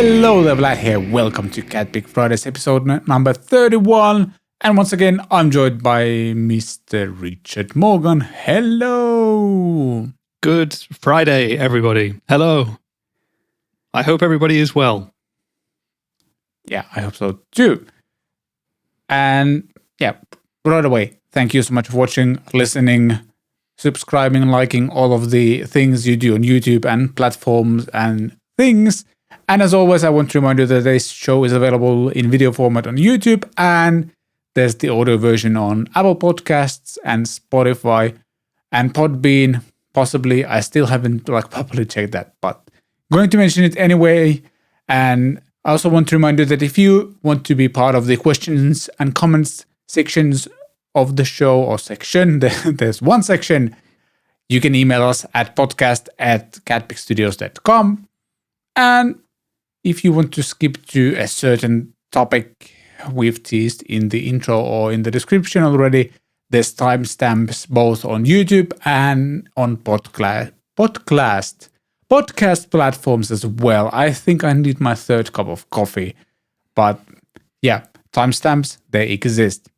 Hello there, Vlad here. Welcome to CatPick Fridays episode number 31. And once again, I'm joined by Mr. Richard Morgan. Hello. Good Friday, everybody. Hello. I hope everybody is well. Yeah, I hope so too. And yeah, right away, thank you so much for watching, listening, subscribing, liking all of the things you do on YouTube and platforms and things. And as always, I want to remind you that this show is available in video format on YouTube, and there's the audio version on Apple Podcasts and Spotify and Podbean. Possibly, I still haven't properly checked that, but I'm going to mention it anyway. And I also want to remind you that if you want to be part of the questions and comments sections of the show or section, there's one section, you can email us at podcast@catpickstudios.com. And if you want to skip to a certain topic we've teased in the intro or in the description already, there's timestamps both on YouTube and on podcast platforms as well. I think I need my third cup of coffee. But yeah, timestamps, they exist.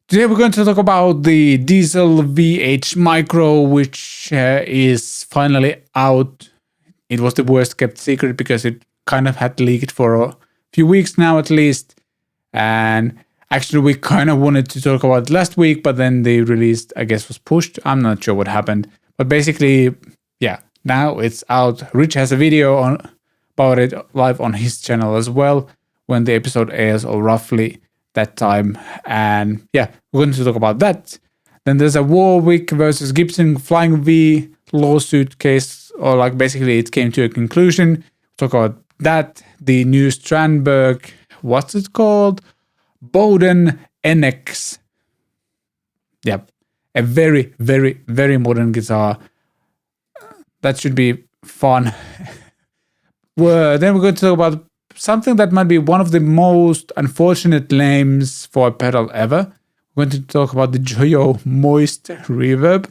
Today we're going to talk about the Diezel VH Micro, which is finally out. It was the worst kept secret because it kind of had leaked for a few weeks now at least. And actually we kind of wanted to talk about it last week, but then the release, I guess, was pushed. I'm not sure what happened. But basically, yeah, now it's out. Rich has a video about it live on his channel as well when the episode airs, or roughly that time. And yeah, we're going to talk about that. Then there's a Warwick versus Gibson Flying V lawsuit case, or basically it came to a conclusion. We'll talk about that. The new Strandberg, what's it called? Boden NX. Yep. A very, very, very modern guitar. That should be fun. Then we're going to talk about something that might be one of the most unfortunate names for a pedal ever. We're going to talk about the Joyo Moist Reverb.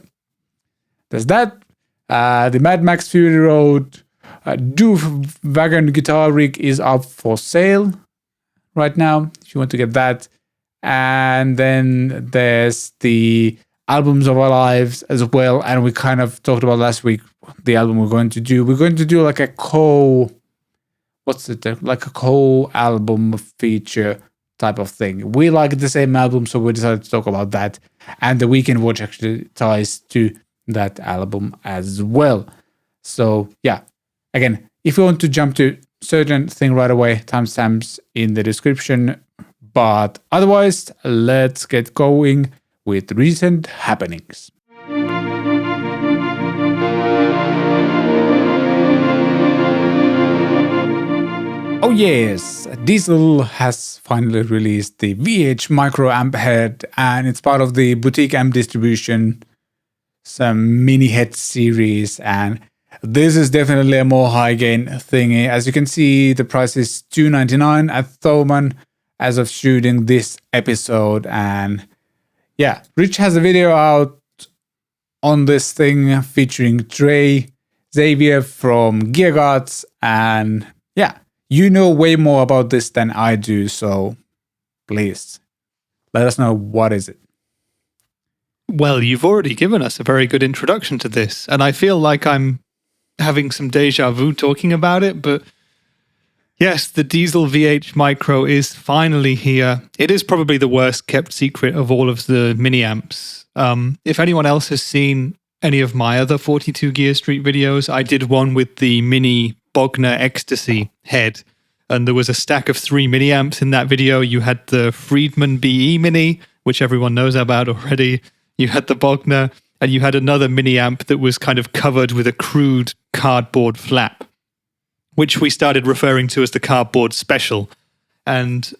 There's that. The Mad Max Fury Road Doof Wagon guitar rig is up for sale right now, if you want to get that. And then there's the albums of our lives as well. And we kind of talked about last week the album we're going to do. We're going to do like a co-album feature type of thing. We like the same album, so we decided to talk about that. And the Weekend Watch actually ties to that album as well. So yeah, again, if you want to jump to certain thing right away, timestamps in the description. But otherwise, let's get going with recent happenings. Oh yes, Diezel has finally released the VH Micro amp head, and it's part of the boutique amp distribution, some mini head series, and this is definitely a more high gain thingy. As you can see, the price is $299 at Thomann as of shooting this episode. And yeah, Rich has a video out on this thing featuring Trey Xavier from Gearguards, and yeah, you know way more about this than I do, so please let us know, what is it? Well, you've already given us a very good introduction to this, and I feel like I'm having some deja vu talking about it, but yes, the Diezel VH Micro is finally here. It is probably the worst kept secret of all of the mini amps. If anyone else has seen any of my other 42 Gear Street videos, I did one with the mini Bogner Ecstasy head, and there was a stack of 3 mini amps in that video. You had the Friedman BE Mini, which everyone knows about already. You had the Bogner, and you had another mini amp that was kind of covered with a crude cardboard flap, which we started referring to as the Cardboard Special. And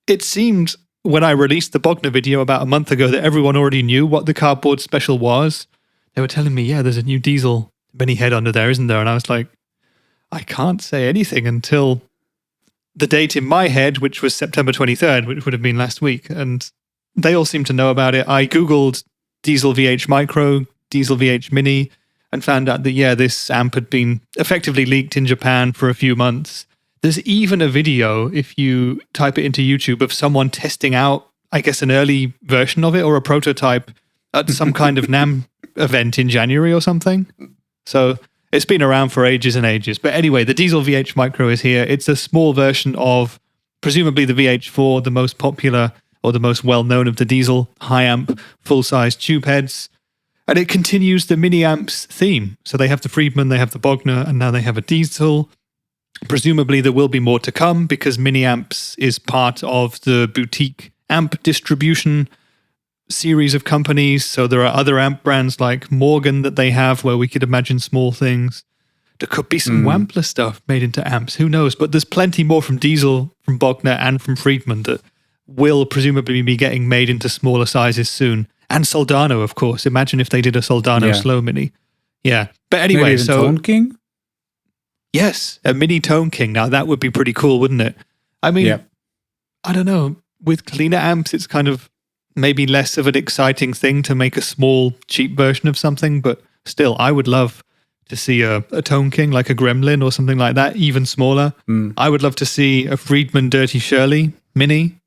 it seemed, when I released the Bogner video about a month ago, that everyone already knew what the Cardboard Special was. They were telling me, yeah, there's a new Diezel mini head under there, isn't there? And I was like, I can't say anything until the date in my head, which was September 23rd, which would have been last week. And they all seem to know about it. I Googled Diezel VH Micro, Diezel VH Mini, and found out that, yeah, this amp had been effectively leaked in Japan for a few months. There's even a video, if you type it into YouTube, of someone testing out, I guess, an early version of it or a prototype at some kind of NAMM event in January or something. So it's been around for ages and ages. But anyway, the Diezel VH Micro is here. It's a small version of presumably the VH4, the most popular or the most well-known of the Diezel high-amp, full-size tube heads. And it continues the mini-amps theme. So they have the Friedman, they have the Bogner, and now they have a Diezel. Presumably there will be more to come because mini-amps is part of the boutique amp distribution series of companies. So there are other amp brands like Morgan that they have where we could imagine small things. There could be some Wampler stuff made into amps. Who knows? But there's plenty more from Diezel, from Bogner, and from Friedman that will presumably be getting made into smaller sizes soon. And Soldano, of course. Imagine if they did a Soldano slow mini. Yeah. But anyway, maybe even Tone King? Yes, a mini Tone King. Now that would be pretty cool, wouldn't it? I mean, I don't know. With cleaner amps, it's kind of maybe less of an exciting thing to make a small, cheap version of something. But still, I would love to see a Tone King, like a Gremlin or something like that, even smaller. I would love to see a Friedman Dirty Shirley mini.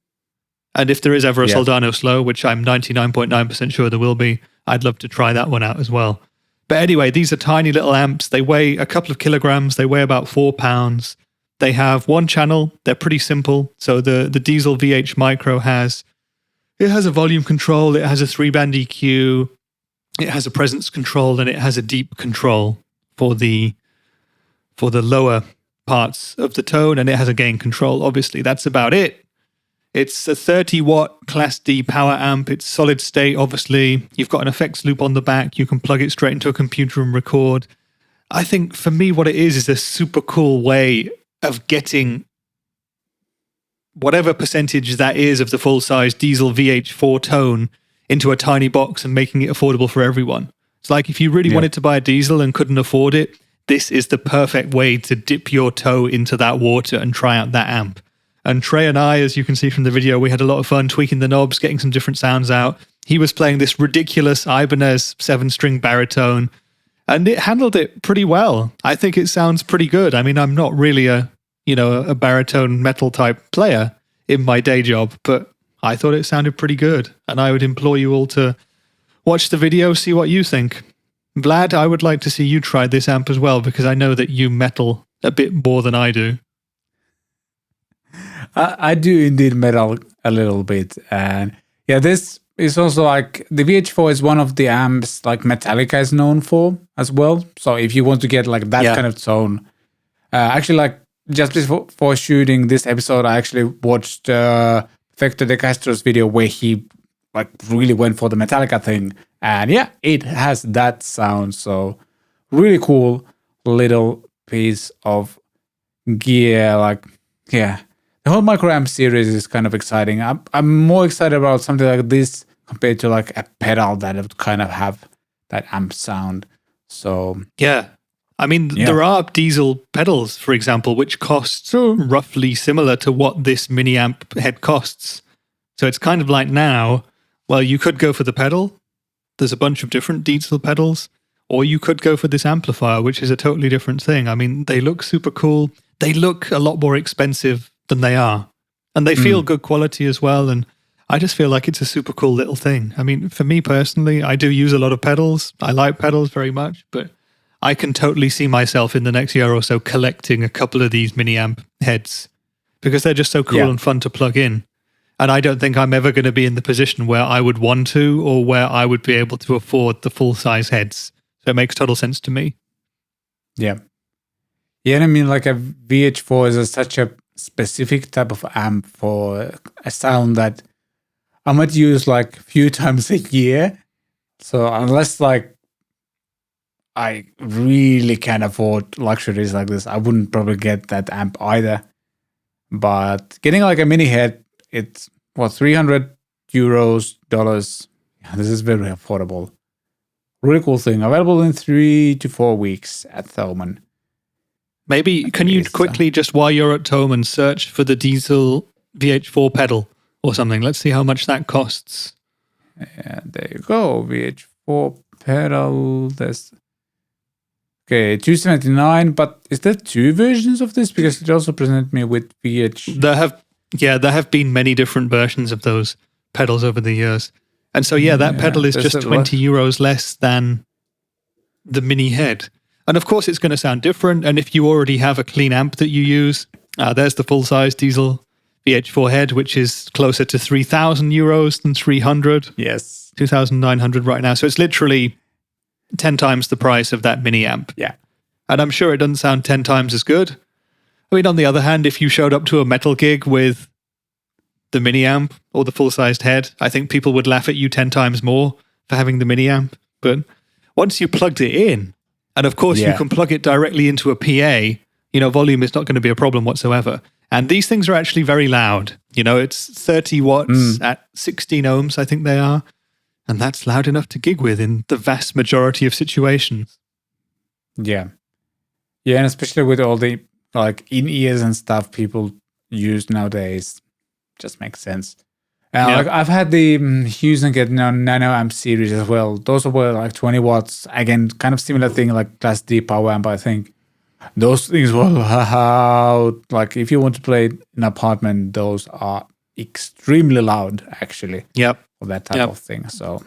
And if there is ever a Soldano slow, which I'm 99.9% sure there will be, I'd love to try that one out as well. But anyway, these are tiny little amps. They weigh a couple of kilograms. They weigh about 4 pounds. They have one channel. They're pretty simple. So the Diezel VH Micro has a volume control. It has a 3-band EQ. It has a presence control, and it has a deep control for the lower parts of the tone, and it has a gain control. Obviously, that's about it. It's a 30-watt Class D power amp. It's solid state, obviously. You've got an effects loop on the back. You can plug it straight into a computer and record. I think for me what it is a super cool way of getting whatever percentage that is of the full-size Diezel VH4 tone into a tiny box and making it affordable for everyone. It's like if you really wanted to buy a Diezel and couldn't afford it, this is the perfect way to dip your toe into that water and try out that amp. And Trey and I, as you can see from the video, we had a lot of fun tweaking the knobs, getting some different sounds out. He was playing this ridiculous Ibanez 7-string baritone, and it handled it pretty well. I think it sounds pretty good. I mean, I'm not really a baritone metal type player in my day job, but I thought it sounded pretty good. And I would implore you all to watch the video, see what you think. Vlad, I would like to see you try this amp as well, because I know that you metal a bit more than I do. I do indeed metal a little bit. And yeah, this is also like the VH4 is one of the amps like Metallica is known for as well. So if you want to get like that kind of tone, actually like just before shooting this episode, I actually watched Vector De Castro's video where he like really went for the Metallica thing. And yeah, it has that sound. So really cool little piece of gear. Like, yeah. The whole micro amp series is kind of exciting. I'm more excited about something like this compared to like a pedal that would kind of have that amp sound. So yeah, I mean there are Diezel pedals, for example, which cost roughly similar to what this mini amp head costs. So it's kind of like now, well, you could go for the pedal. There's a bunch of different Diezel pedals, or you could go for this amplifier, which is a totally different thing. I mean, they look super cool. They look a lot more expensive than they are. And they feel good quality as well. And I just feel like it's a super cool little thing. I mean, for me personally, I do use a lot of pedals. I like pedals very much, but I can totally see myself in the next year or so collecting a couple of these mini amp heads because they're just so cool and fun to plug in. And I don't think I'm ever going to be in the position where I would want to or where I would be able to afford the full-size heads. So it makes total sense to me. Yeah. Yeah, and I mean, like a VH4 is such a specific type of amp for a sound that I might use like a few times a year. So unless like I really can afford luxuries like this, I wouldn't probably get that amp either. But getting like a mini head, it's what, €300, dollars. Yeah, this is very affordable. Really cool thing. Available in 3 to 4 weeks at Thomann. Maybe, can you quickly, just while you're at Thomann, search for the Diezel VH4 pedal or something? Let's see how much that costs. Yeah, there you go. VH4 pedal. There's Okay, 279, but is there two versions of this? Because it also presented me with VH. There have been many different versions of those pedals over the years. And so, that pedal is just 20 euros less than the mini head. And of course, it's going to sound different. And if you already have a clean amp that you use, there's the full-size Diezel VH4 head, which is closer to 3,000 euros than 300. Yes. 2,900 right now. So it's literally 10 times the price of that mini amp. Yeah. And I'm sure it doesn't sound 10 times as good. I mean, on the other hand, if you showed up to a metal gig with the mini amp or the full-sized head, I think people would laugh at you 10 times more for having the mini amp. But once you plugged it in, and of course you can plug it directly into a PA, volume is not going to be a problem whatsoever. And these things are actually very loud. It's 30 watts at 16 ohms, I think they are. And that's loud enough to gig with in the vast majority of situations. Yeah. Yeah, and especially with all the in-ears and stuff people use nowadays, just makes sense. I've had the Hughes and Get Nano Amp series as well. Those were 20 watts. Again, kind of similar thing like Class D power amp, I think. Those things were loud. If you want to play in an apartment, those are extremely loud, actually. Yep. For that type of thing. So,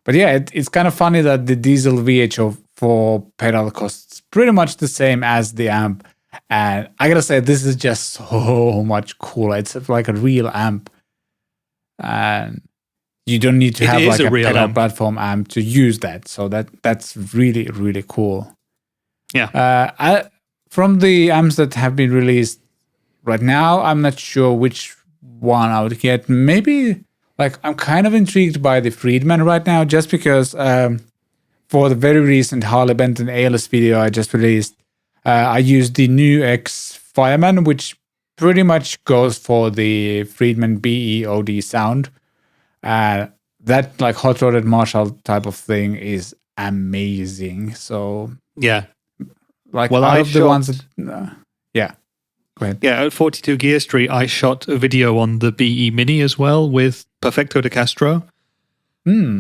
but yeah, it's kind of funny that the Diezel VH4 pedal costs pretty much the same as the amp. And I gotta say, this is just so much cooler. It's like a real amp. And you don't need to have a pedal platform amp to use that. So that's really, really cool. Yeah. From the amps that have been released right now, I'm not sure which one I would get. Maybe I'm kind of intrigued by the Friedman right now, just because for the very recent Harley Benton ALS video I just released, I used the new X Fireman, which pretty much goes for the Friedman BEOD sound. That hot rodded Marshall type of thing is amazing. So yeah, out of the ones that, go ahead. Yeah, at 42 Gear Street, I shot a video on the BE Mini as well with Perfecto de Castro,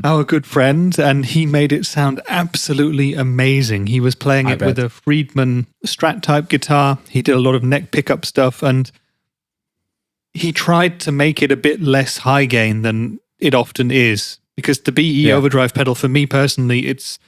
our good friend, and he made it sound absolutely amazing. He was playing it with a Friedman Strat type guitar. He did a lot of neck pickup stuff, and he tried to make it a bit less high gain than it often is, because the BE overdrive pedal, for me personally, it's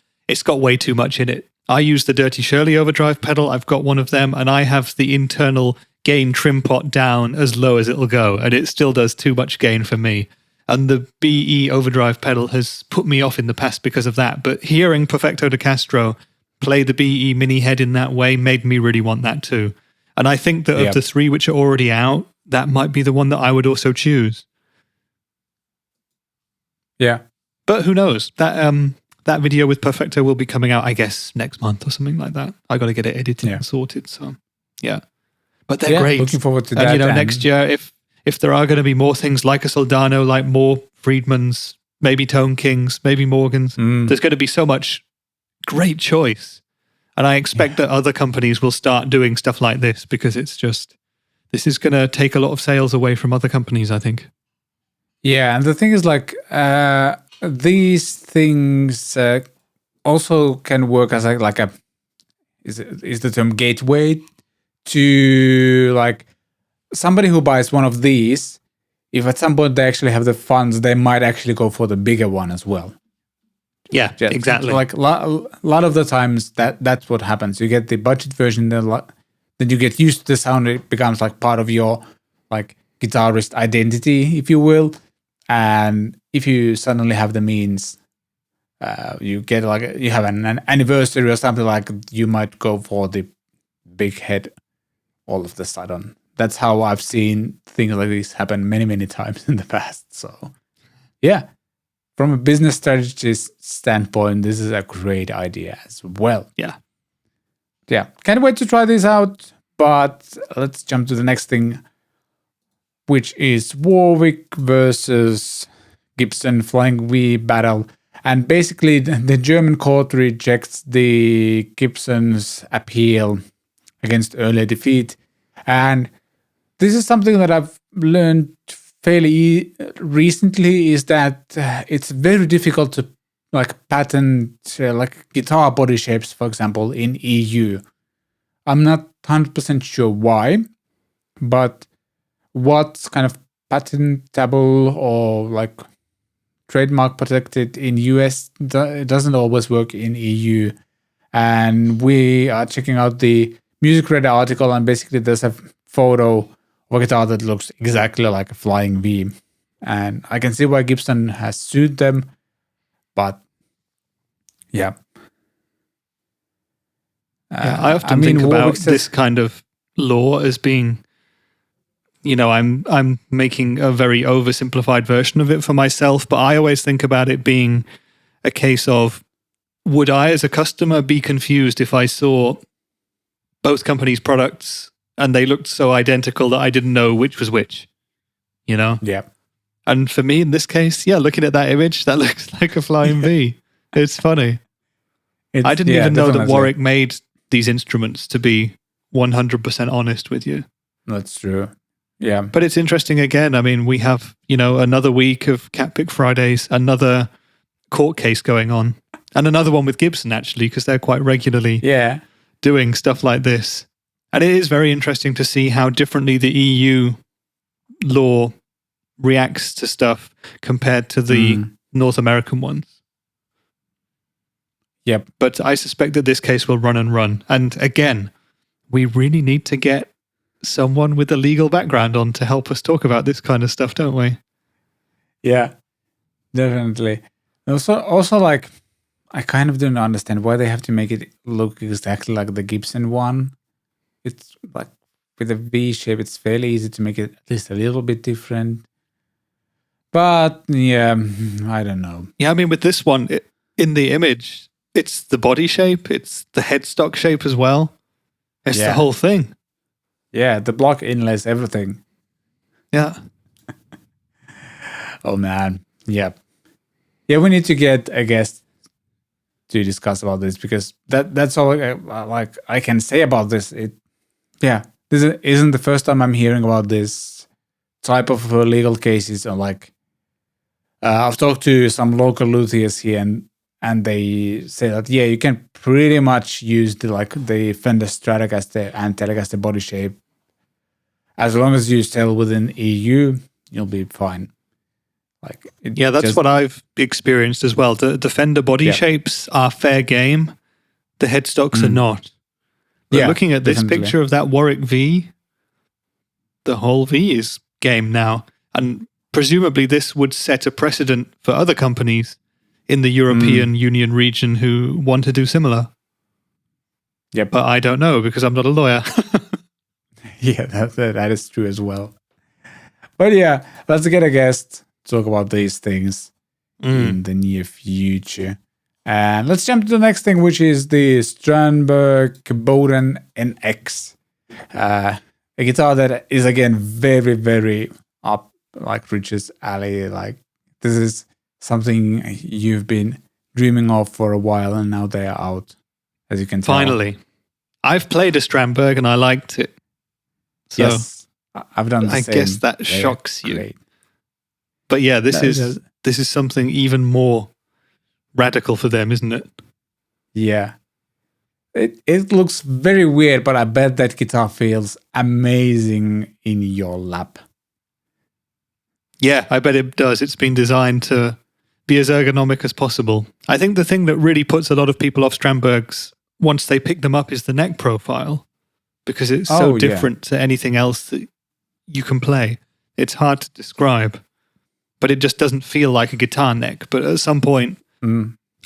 got way too much in it. I use the Dirty Shirley overdrive pedal. I've got one of them, and I have the internal gain trim pot down as low as it'll go, and it still does too much gain for me. And the BE overdrive pedal has put me off in the past because of that. But hearing Perfecto de Castro play the BE mini head in that way made me really want that too. And I think that of the three which are already out, that might be the one that I would also choose. Yeah. But who knows? That video with Perfecto will be coming out, I guess, next month or something like that. I got to get it edited and sorted. So, yeah. But they're great. Looking forward to that. And, next year, if there are going to be more things like a Soldano, like more Friedmans, maybe Tone Kings, maybe Morgans, there's going to be so much great choice. And I expect that other companies will start doing stuff like this, because this is going to take a lot of sales away from other companies, I think. Yeah, and the thing is, these things also can work as is the term gateway to somebody who buys one of these. If at some point they actually have the funds, they might actually go for the bigger one as well. Yeah, exactly. A lot of the times that's what happens. You get the budget version, then you get used to the sound. It becomes part of your guitarist identity, if you will. And if you suddenly have the means, you get you have an anniversary or something, you might go for the big head all of the sudden. That's how I've seen things like this happen many, many times in the past. So, yeah, from a business strategist standpoint, this is a great idea as well. Yeah. Can't wait to try this out. But let's jump to the next thing, which is Warwick versus Gibson Flying V battle. And basically, the German court rejects the Gibson's appeal against earlier defeat. And this is something that I've learned fairly recently, is that it's very difficult to like patent like guitar body shapes, for example, in EU. I'm not 100% sure why, but what's kind of patentable or like trademark protected in US doesn't always work in EU. And we are checking out the Music Radar article, and basically there's a photo of a guitar that looks exactly like a Flying V. And I can see why Gibson has sued them, but yeah. I often think about this kind of law as being, I'm making a very oversimplified version of it for myself, but I always think about it being a case of, would I as a customer be confused if I saw both companies' products and they looked so identical that I didn't know which was which? Yeah. And for me in this case, looking at that image, that looks like a Flying V. It's funny. I didn't even know that Warwick made these instruments, to be 100% honest with you. That's true. Yeah. But it's interesting again. I mean, we have, another week of CatPick Fridays, another court case going on, and another one with Gibson, actually, because they're quite regularly doing stuff like this. And it is very interesting to see how differently the EU law reacts to stuff compared to the North American ones. Yep. But I suspect that this case will run and run. And again, we really need to get someone with a legal background on to help us talk about this kind of stuff, don't we? Yeah, definitely. Also, like, I kind of don't understand why they have to make it look exactly like the Gibson one. It's like with a V shape, it's fairly easy to make it at least a little bit different. But yeah, I don't know. Yeah, I mean, with this one, in the image, it's the body shape, it's the headstock shape as well. It's the whole thing. Yeah, the block inlays, everything. Yeah. Oh man, yeah. Yeah, we need to get a guest to discuss about this, because that's all I can say about this. This isn't the first time I'm hearing about this type of legal cases. Or like, I've talked to some local luthiers here, and they say that you can pretty much use the Fender Stratocaster and Telecaster body shape. As long as you sell within EU, you'll be fine. That's what I've experienced as well. The Fender body shapes are fair game. The headstocks are not. But looking at this picture of that Warwick V, the whole V is game now. And presumably this would set a precedent for other companies in the European Union region who want to do similar. Yep. But I don't know, because I'm not a lawyer. Yeah, that is true as well. But yeah, let's get a guest to talk about these things in the near future. And let's jump to the next thing, which is the Strandberg Boden NX. A guitar that is, again, very, very up like Rich's alley. Like, this is something you've been dreaming of for a while, and now they are out, as you can tell. Finally. I've played a Strandberg and I liked it. So yes, I've done the same. I guess that shocks you. Great. But yeah, this is something even more radical for them, isn't it? Yeah. It looks very weird, but I bet that guitar feels amazing in your lap. Yeah, I bet it does. It's been designed to be as ergonomic as possible. I think the thing that really puts a lot of people off Strandbergs once they pick them up is the neck profile, because it's so different to anything else that you can play. It's hard to describe, but it just doesn't feel like a guitar neck. But at some point,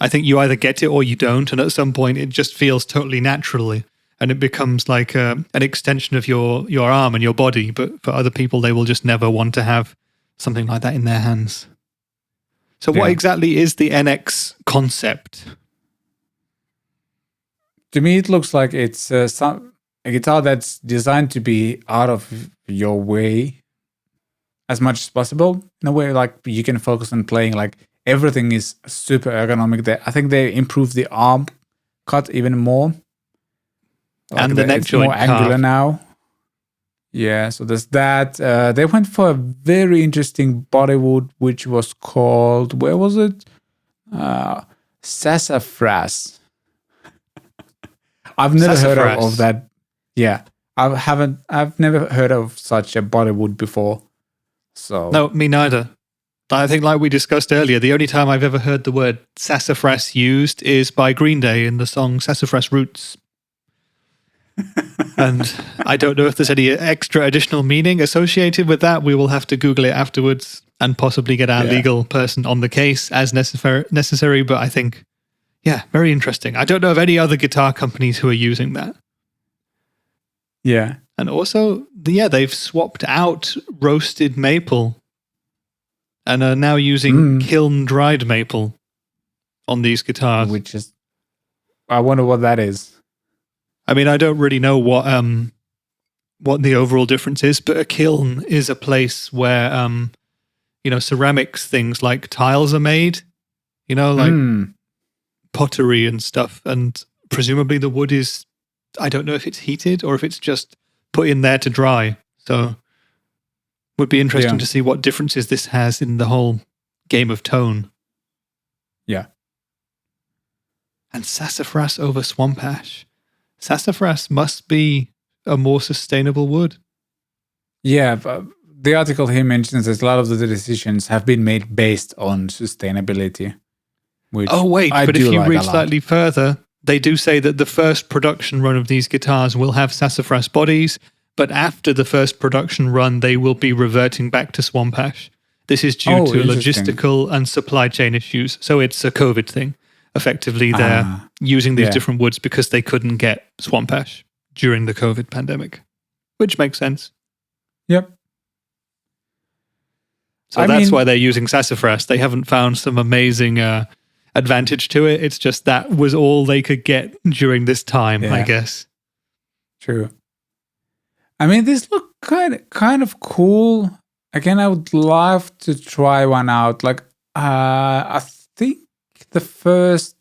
I think you either get it or you don't, and at some point it just feels totally naturally, and it becomes like an extension of your arm and your body. But for other people, they will just never want to have something like that in their hands. So what exactly is the NX concept? To me, it looks like it's a guitar that's designed to be out of your way as much as possible. In a way, like, you can focus on playing. Like, everything is super ergonomic. I think they improved the arm cut even more. Like, and the neck joint more angular now. Yeah, so there's that. They went for a very interesting bodywood, which was called, where was it? Sassafras. I've never heard of that. Yeah, I've never heard of such a Bollywood before. So No, me neither. I think, like we discussed earlier, the only time I've ever heard the word sassafras used is by Green Day in the song Sassafras Roots. And I don't know if there's any extra additional meaning associated with that. We will have to Google it afterwards and possibly get our legal person on the case as necessary. But I think, yeah, very interesting. I don't know of any other guitar companies who are using that. Yeah. And also, they've swapped out roasted maple and are now using kiln-dried maple on these guitars. Which is, I wonder what that is. I mean, I don't really know what the overall difference is, but a kiln is a place where, ceramics things like tiles are made, like pottery and stuff. And presumably the wood is, I don't know if it's heated or if it's just put in there to dry. So would be interesting to see what differences this has in the whole game of tone. Yeah. And sassafras over swamp ash. Sassafras must be a more sustainable wood. Yeah, but the article here mentions that a lot of the decisions have been made based on sustainability. But if you read slightly further, they do say that the first production run of these guitars will have sassafras bodies, but after the first production run, they will be reverting back to swamp ash. This is due to logistical and supply chain issues. So it's a COVID thing. Effectively, they're using these different woods because they couldn't get swamp ash during the COVID pandemic, which makes sense. Yep. So that's why they're using sassafras. They haven't found some amazing advantage to it. It's just that was all they could get during this time, I guess. True. I mean, these look kind of cool. Again, I would love to try one out. Like, I think the first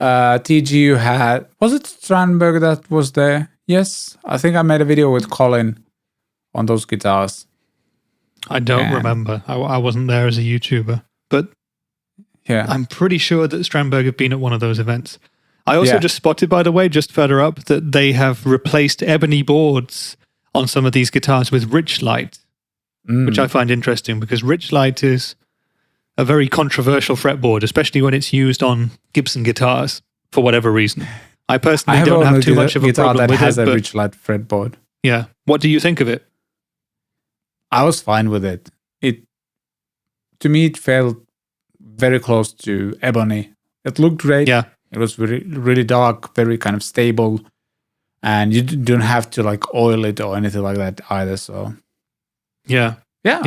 TG you had, was it Strandberg that was there? Yes, I think I made a video with Colin on those guitars. I don't remember. I wasn't there as a YouTuber, but I'm pretty sure that Strandberg have been at one of those events. I also just spotted, by the way, just further up, that they have replaced ebony boards on some of these guitars with rich light, which I find interesting because rich light is a very controversial fretboard, especially when it's used on Gibson guitars for whatever reason. I personally don't have too much of a problem with it. Has a rich light fretboard. Yeah. What do you think of it? I was fine with it. To me, it felt very close to ebony. It looked great. Yeah. It was really, really dark, very kind of stable, and you don't have to like oil it or anything like that either. So, yeah. I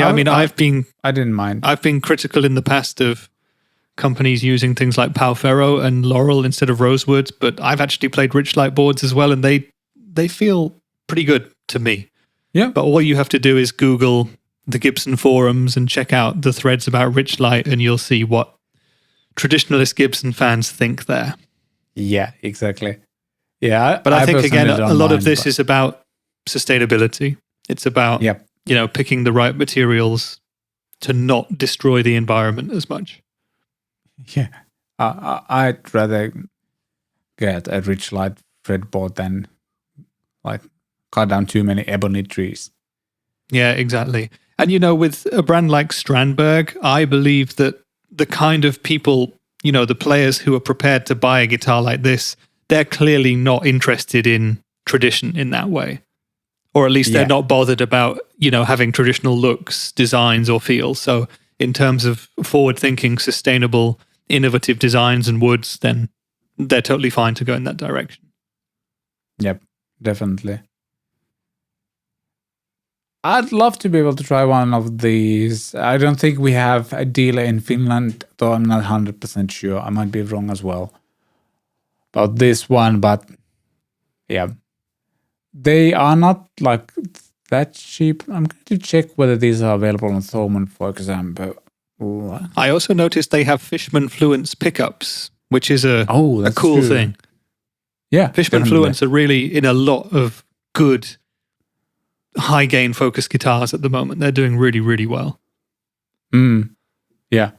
didn't mind. I've been critical in the past of companies using things like Palfero and Laurel instead of rosewood, but I've actually played rich light boards as well, and they feel pretty good to me. Yeah. But all you have to do is Google the Gibson forums and check out the threads about rich light, and you'll see what traditionalist Gibson fans think there. Yeah, exactly. Yeah. But I think, again, a lot of this is about sustainability. It's about, picking the right materials to not destroy the environment as much. Yeah. I'd rather get a rich light fretboard than like cut down too many ebony trees. Yeah, exactly. And, with a brand like Strandberg, I believe that the kind of people, the players who are prepared to buy a guitar like this, they're clearly not interested in tradition in that way. Or at least they're not bothered about, having traditional looks, designs, or feels. So in terms of forward-thinking, sustainable, innovative designs and woods, then they're totally fine to go in that direction. Yep, definitely. I'd love to be able to try one of these. I don't think we have a dealer in Finland, though I'm not 100% sure. I might be wrong as well about this one, but yeah. They are not like that cheap. I'm going to check whether these are available on Thomann, for example. I also noticed they have Fishman Fluence pickups, which is a cool thing. Yeah. Fishman Fluence are really in a lot of good high gain focused guitars at the moment. They're doing really, really well. Yeah.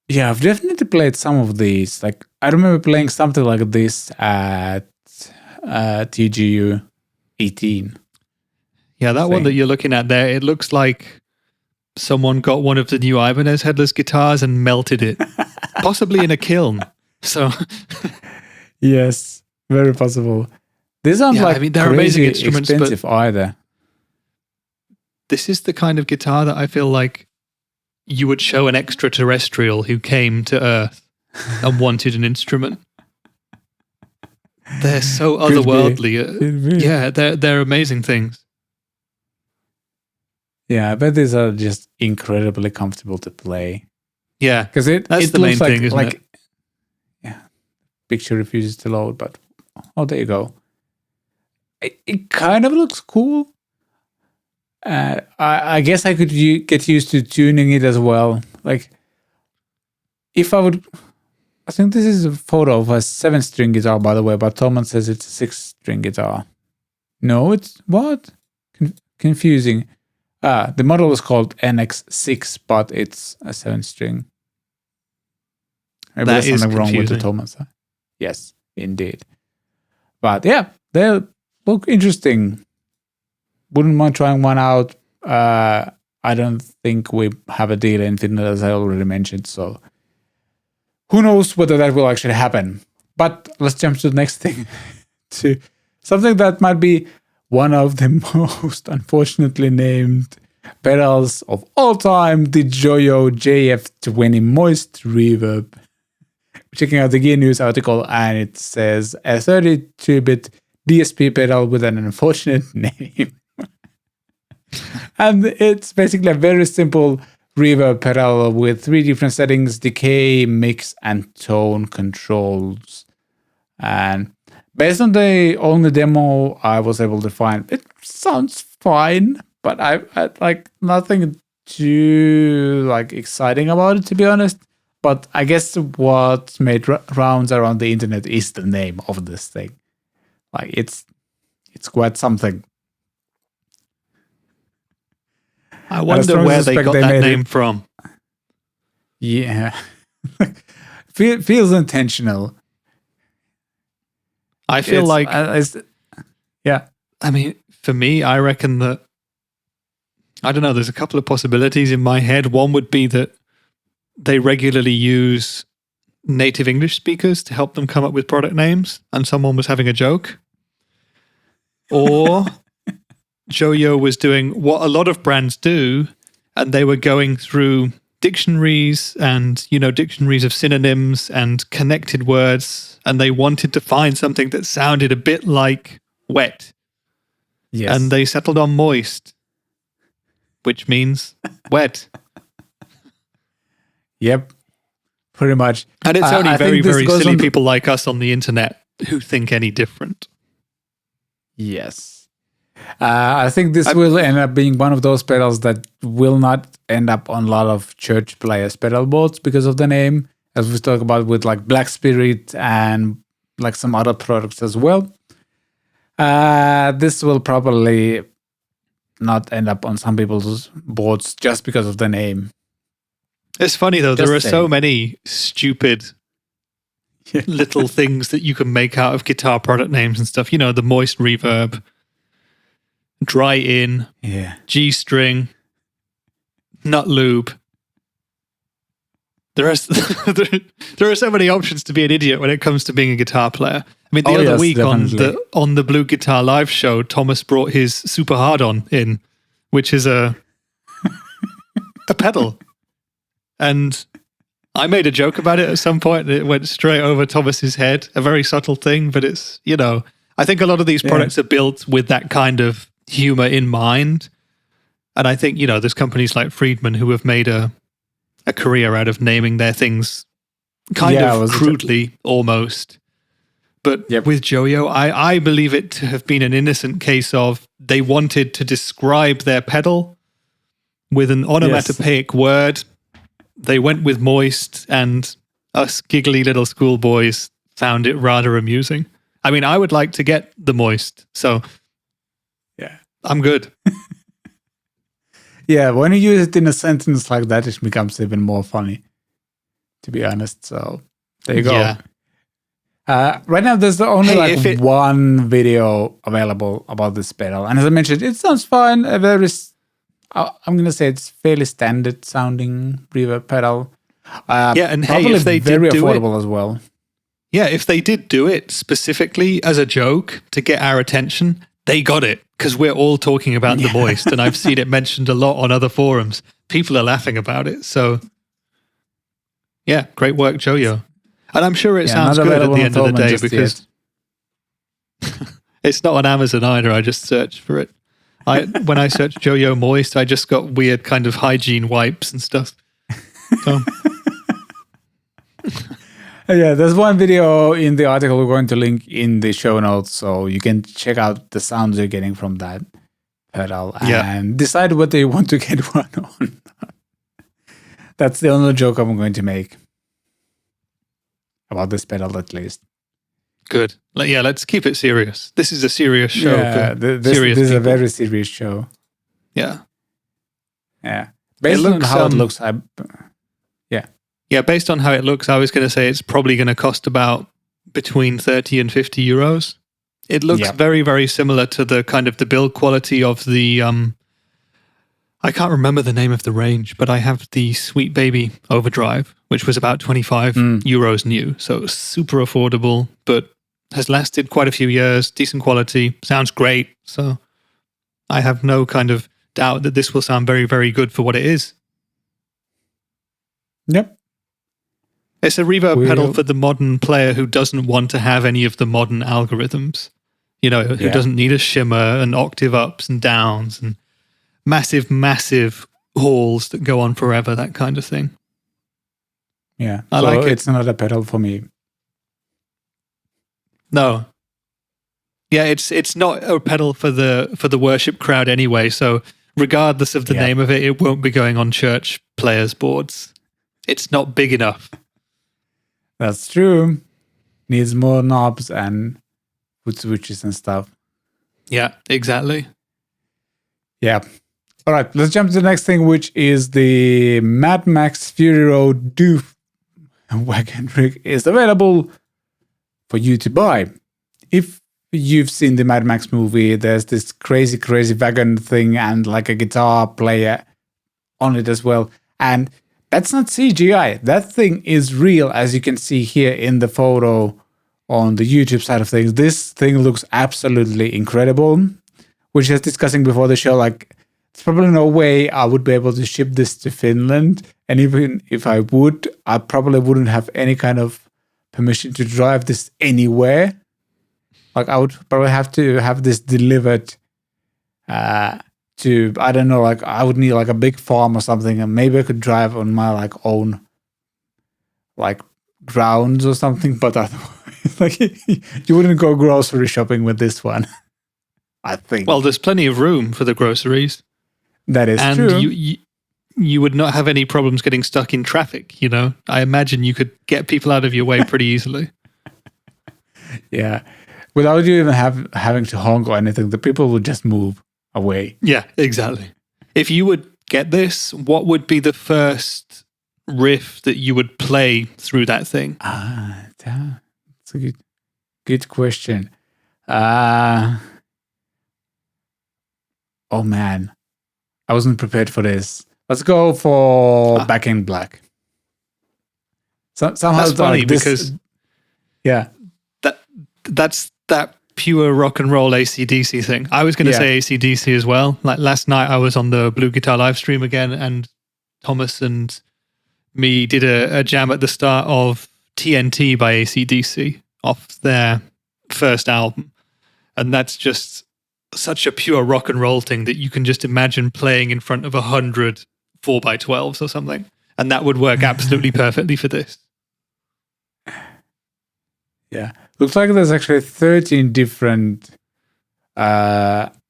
Yeah, I've definitely played some of these. Like, I remember playing something like this at TGU 18. Yeah, that one that you're looking at there, it looks like someone got one of the new Ibanez headless guitars and melted it, possibly in a kiln. So, yes, very possible. These aren't they're amazing crazy instruments, expensive but either. this is the kind of guitar that I feel like you would show an extraterrestrial who came to Earth and wanted an instrument. They're so otherworldly. Yeah, they're amazing things. Yeah, I bet these are just incredibly comfortable to play. Yeah, because that's the main thing, isn't it? Yeah, picture refuses to load, but there you go. It kind of looks cool. I guess I could get used to tuning it as well. Like, if I would, I think this is a photo of a 7-string guitar, by the way, but Thomas says it's a 6-string guitar. No, it's what? Confusing. The model is called NX6, but it's a 7-string. Maybe there's something wrong with the Thomas. Yes, indeed. But yeah, they look interesting. Wouldn't mind trying one out. I don't think we have a deal in Finland, as I already mentioned, so who knows whether that will actually happen. But let's jump to the next thing, to something that might be one of the most unfortunately named pedals of all time, the Joyo JF-20 Moist Reverb. Checking out the Gear News article, and it says a 32-bit DSP pedal with an unfortunate name. And it's basically a very simple reverb pedal with 3 different settings: decay, mix, and tone controls. And based on the only demo I was able to find, it sounds fine, but I like nothing too exciting about it, to be honest. But I guess what made rounds around the internet is the name of this thing. Like, it's quite something. I wonder where they got that name from. Yeah. Feels intentional. I feel yeah. I mean, for me, I reckon that, I don't know, there's a couple of possibilities in my head. One would be that they regularly use native English speakers to help them come up with product names, and someone was having a joke. Or Joyo was doing what a lot of brands do, and they were going through dictionaries and, dictionaries of synonyms and connected words, and they wanted to find something that sounded a bit like wet. Yes. And they settled on moist, which means wet. Yep, pretty much. And it's only very, very silly people like us on the internet who think any different. Yes. I think this will end up being one of those pedals that will not end up on a lot of church players' pedal boards because of the name, as we talk about with Black Spirit and some other products as well. This will probably not end up on some people's boards just because of the name. It's funny though, there are so many stupid little things that you can make out of guitar product names and stuff. The Moist Reverb, Dry In, G-String, Nut Lube. There are so many options to be an idiot when it comes to being a guitar player. I mean, the other week on the Blue Guitar Live show, Thomas brought his Super Hard-On in, which is a pedal. And I made a joke about it at some point, and it went straight over Thomas's head. A very subtle thing, but it's, I think a lot of these products are built with that kind of humor in mind. And I think, there's companies like Friedman who have made a career out of naming their things kind of crudely, almost. But with Joyo, I believe it to have been an innocent case of they wanted to describe their pedal with an onomatopoeic word. They went with moist, and us giggly little schoolboys found it rather amusing. I mean, I would like to get the moist, so I'm good. Yeah, when you use it in a sentence like that, it becomes even more funny. to be honest. So there you go. Yeah. Right now, there's only Hey, one video available about this pedal, and as I mentioned, it sounds fine. I'm gonna say it's fairly standard sounding reverb pedal. and probably if they very did do affordable as well. Yeah, if they did do it specifically as a joke to get our attention, they got it because we're all talking about the Moist, and I've seen it mentioned a lot on other forums. People are laughing about it. So, yeah, great work, Joyo. And I'm sure it sounds good at the end of the day because it's not on Amazon either. I just searched for it. When I searched Joyo Moist, I just got weird kind of hygiene wipes and stuff. So. Yeah, there's one video in the article we're going to link in the show notes, so you can check out the sounds you're getting from that pedal and decide whether you want to get one on. That's the only joke I'm going to make about this pedal, at least. Good. Yeah, let's keep it serious. This is a serious show. Yeah, this is a very serious show. Yeah. Yeah. Based on how it looks, Yeah, based on how it looks, I was going to say it's probably going to cost about between 30 and 50 euros. It looks very, very similar to the kind of the build quality of the, I can't remember the name of the range, but I have the Sweet Baby Overdrive, which was about 25 euros new. So it was super affordable, but has lasted quite a few years, decent quality, sounds great. So I have no kind of doubt that this will sound very, very good for what it is. Yep. It's a reverb pedal for the modern player who doesn't want to have any of the modern algorithms, who doesn't need a shimmer and octave ups and downs and massive, massive halls that go on forever, that kind of thing. Yeah, I like it. It's not a pedal for me. No. Yeah, it's not a pedal for the worship crowd anyway, so regardless of the name of it, it won't be going on church players' boards. It's not big enough. That's true. Needs more knobs and foot switches and stuff. Yeah, exactly. Yeah. All right, let's jump to the next thing, which is the Mad Max Fury Road Doof Wagon rig is available for you to buy. If you've seen the Mad Max movie, there's this crazy, crazy wagon thing and like a guitar player on it as well. And that's not CGI. That thing is real, as you can see here in the photo on the YouTube side of things. This thing looks absolutely incredible. We're just discussing before the show, like, there's probably no way I would be able to ship this to Finland. And even if I would, I probably wouldn't have any kind of permission to drive this anywhere. Like, I would probably have to have this delivered to, I don't know, like I would need like a big farm or something, and maybe I could drive on my like own like grounds or something, but otherwise, like you wouldn't go grocery shopping with this one. I think. Well, there's plenty of room for the groceries. That is true. And you would not have any problems getting stuck in traffic, I imagine you could get people out of your way pretty easily. Yeah. Without you even having to honk or anything, the people would just move away. Yeah, exactly. If you would get this, what would be the first riff that you would play through that thing? That's a good question. Oh man, I wasn't prepared for this. Let's go for Back in Black. Somehow that's funny like because that's that pure rock and roll AC/DC thing. I was going to say AC/DC as well. Like last night, I was on the Blue Guitar live stream again, and Thomas and me did a jam at the start of TNT by AC/DC off their first album, and that's just such a pure rock and roll thing that you can just imagine playing in front of 100 4x12s or something, and that would work absolutely perfectly for this. Yeah. Looks like there's actually 13 different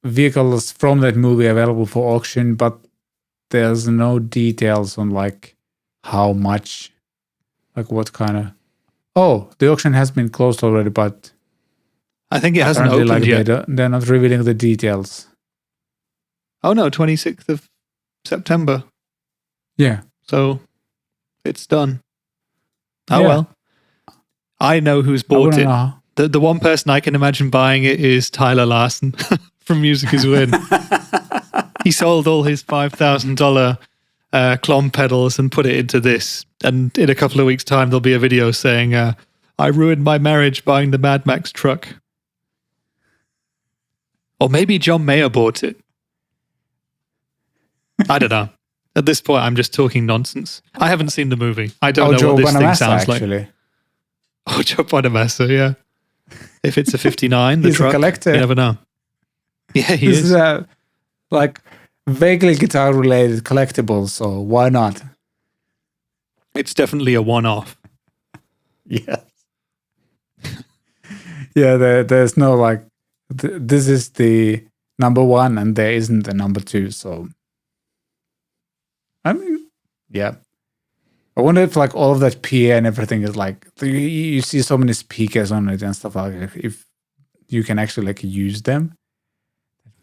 vehicles from that movie available for auction, but there's no details on like how much, like what kind of... Oh, the auction has been closed already, but I think it hasn't opened yet. They're not revealing the details. Oh no, 26th of September. Yeah. So it's done. Oh, Yeah. well. I know who's I bought wouldn't it. know. The one person I can imagine buying it is Tyler Larson from Music Is Win. He sold all his $5,000 Klon pedals and put it into this. And in a couple of weeks' time, there'll be a video saying, I ruined my marriage buying the Mad Max truck. Or maybe John Mayer bought it. I don't know. At this point, I'm just talking nonsense. I haven't seen the movie. I don't know Joe what this thing Bonamassa, sounds actually. like. Oh, Joe Bonamassa, yeah. If it's a 59, the He's truck, a collector. you never know. Yeah, he This is. is like vaguely guitar-related collectible, so why not? It's definitely a one-off. Yes. Yeah, there's no like, this is the number one and there isn't a number two, so. I mean, yeah. I wonder if like all of that PA and everything is like, you see so many speakers on it and stuff like that, if you can actually like use them.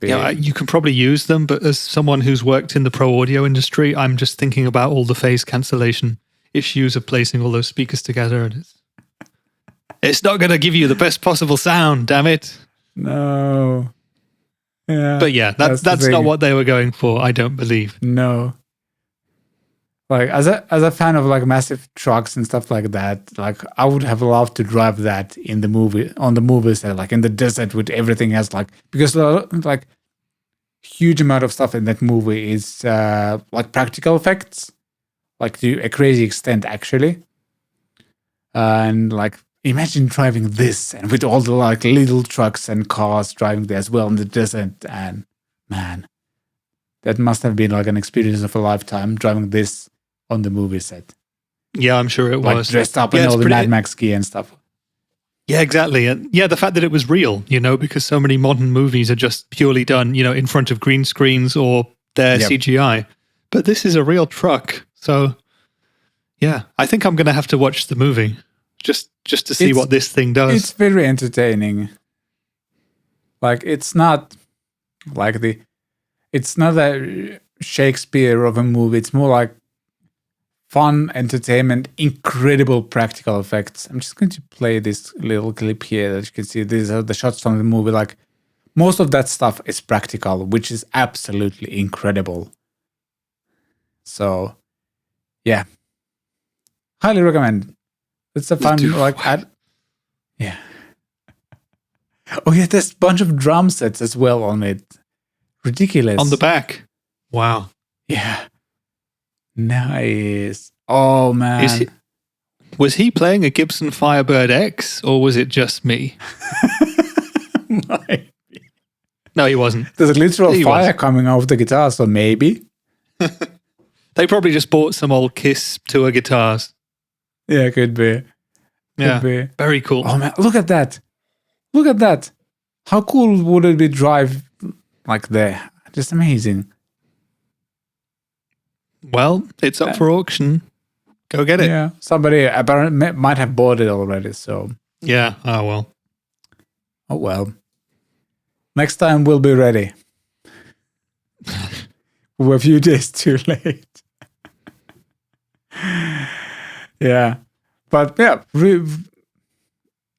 Yeah, you can probably use them, but as someone who's worked in the pro audio industry, I'm just thinking about all the phase cancellation issues of placing all those speakers together, and it's not going to give you the best possible sound, damn it. No. Yeah. But yeah, that's not what they were going for, I don't believe. No. Like as a fan of like massive trucks and stuff like that, like I would have loved to drive that in the movie, on the movie set, like in the desert with everything else, like because like huge amount of stuff in that movie is like practical effects, like to a crazy extent actually. And like imagine driving this and with all the like little trucks and cars driving there as well in the desert, and man, that must have been like an experience of a lifetime driving this on the movie set. Yeah, I'm sure it like was. Dressed up in all the Mad Max gear and stuff. Yeah, exactly. And yeah, the fact that it was real, because so many modern movies are just purely done, in front of green screens or they're CGI. But this is a real truck. So yeah, I think I'm going to have to watch the movie just to see what this thing does. It's very entertaining. Like it's not like it's not a Shakespeare of a movie. It's more like fun entertainment, incredible practical effects. I'm just going to play this little clip here that you can see. These are the shots from the movie. Like most of that stuff is practical, which is absolutely incredible. So, yeah, highly recommend. It's a fun yeah. Oh yeah, there's a bunch of drum sets as well on it. Ridiculous. On the back. Wow. Yeah. Nice. Oh man. Was he playing a Gibson Firebird X or was it just me? No, he wasn't. There's a literal fire coming off the guitar, so maybe. They probably just bought some old Kiss tour guitars. Yeah, could be. Could be. Very cool. Oh man, look at that. Look at that. How cool would it be drive like there? Just amazing. Well, it's up for auction. Go get it. Yeah, somebody apparently might have bought it already, so. Yeah, oh well. Oh well. Next time we'll be ready. We're a few days too late. Yeah. But yeah,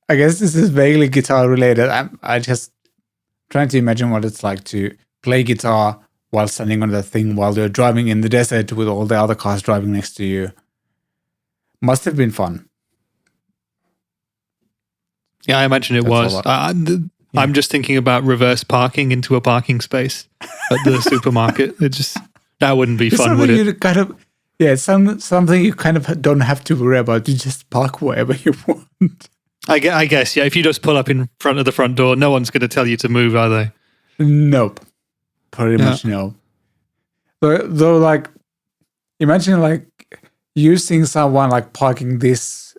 I guess this is vaguely guitar related. I just trying to imagine what it's like to play guitar while standing on that thing while you're driving in the desert with all the other cars driving next to you. Must have been fun. Yeah, I imagine it was. I'm just thinking about reverse parking into a parking space at the supermarket. That wouldn't be fun, would it? It's something you kind of don't have to worry about. You just park wherever you want. I guess, yeah. If you just pull up in front of the front door, no one's going to tell you to move, are they? Nope. Pretty much no. Though, like, imagine like you seeing someone like parking this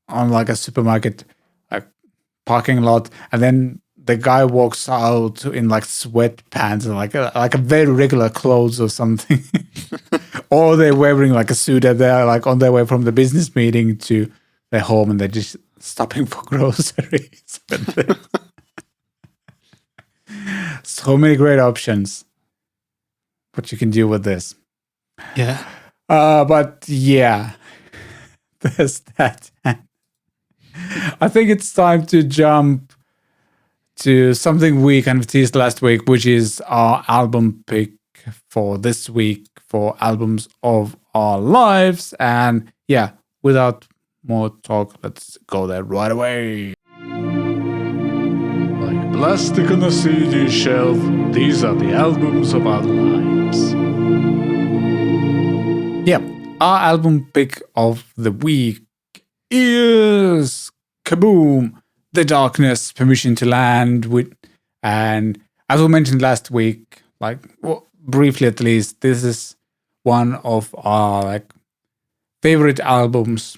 on like a supermarket like parking lot, and then the guy walks out in like sweatpants and like a very regular clothes or something, or they're wearing like a suit and they're like on their way from the business meeting to their home and they're just stopping for groceries. So many great options. What you can do with this. Yeah. But yeah, there's that. I think it's time to jump to something we kind of teased last week, which is our album pick for this week for albums of our lives. And yeah, without more talk, let's go there right away. Like plastic on a CD shelf, these are the albums of our lives. Yeah, our album pick of the week is Kaboom! The Darkness, Permission to Land. And as we mentioned last week, briefly at least, this is one of our favorite albums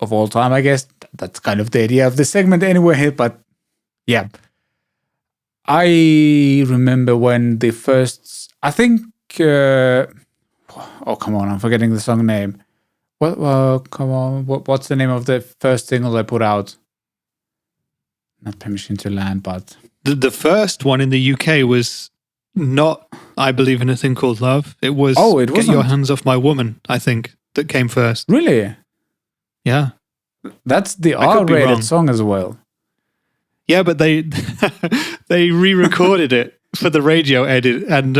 of all time, I guess. That's kind of the idea of the segment anyway, but yeah. I remember when the first, I think, oh, come on, I'm forgetting the song name. Come on, what's the name of the first single they put out? Not Permission to Land, but... The first one in the UK was not I Believe in a Thing Called Love. It was Get Your Hands Off My Woman, I think, that came first. Really? Yeah. That's the R-rated song as well. Yeah, but they they re-recorded it for the radio edit, and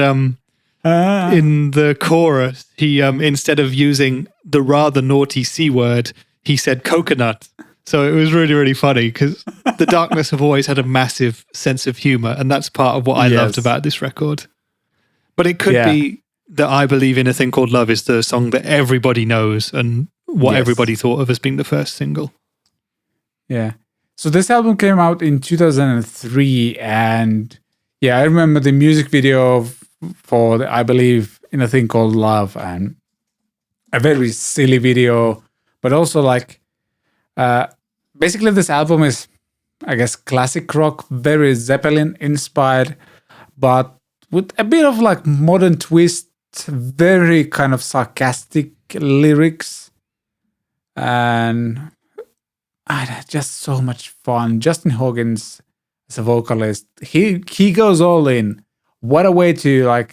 in the chorus, he instead of using the rather naughty C word, he said coconut. So it was really, really funny because The Darkness have always had a massive sense of humor, and that's part of what I loved about this record. But it could be that I Believe in a Thing Called Love is the song that everybody knows and what everybody thought of as being the first single. Yeah. So this album came out in 2003, and I remember the music video for the I Believe in a Thing Called Love, and a very silly video, but also basically this album is, I guess, classic rock, very Zeppelin inspired, but with a bit of modern twist, very kind of sarcastic lyrics, and just so much fun. Justin Hawkins as a vocalist, he goes all in. What a way to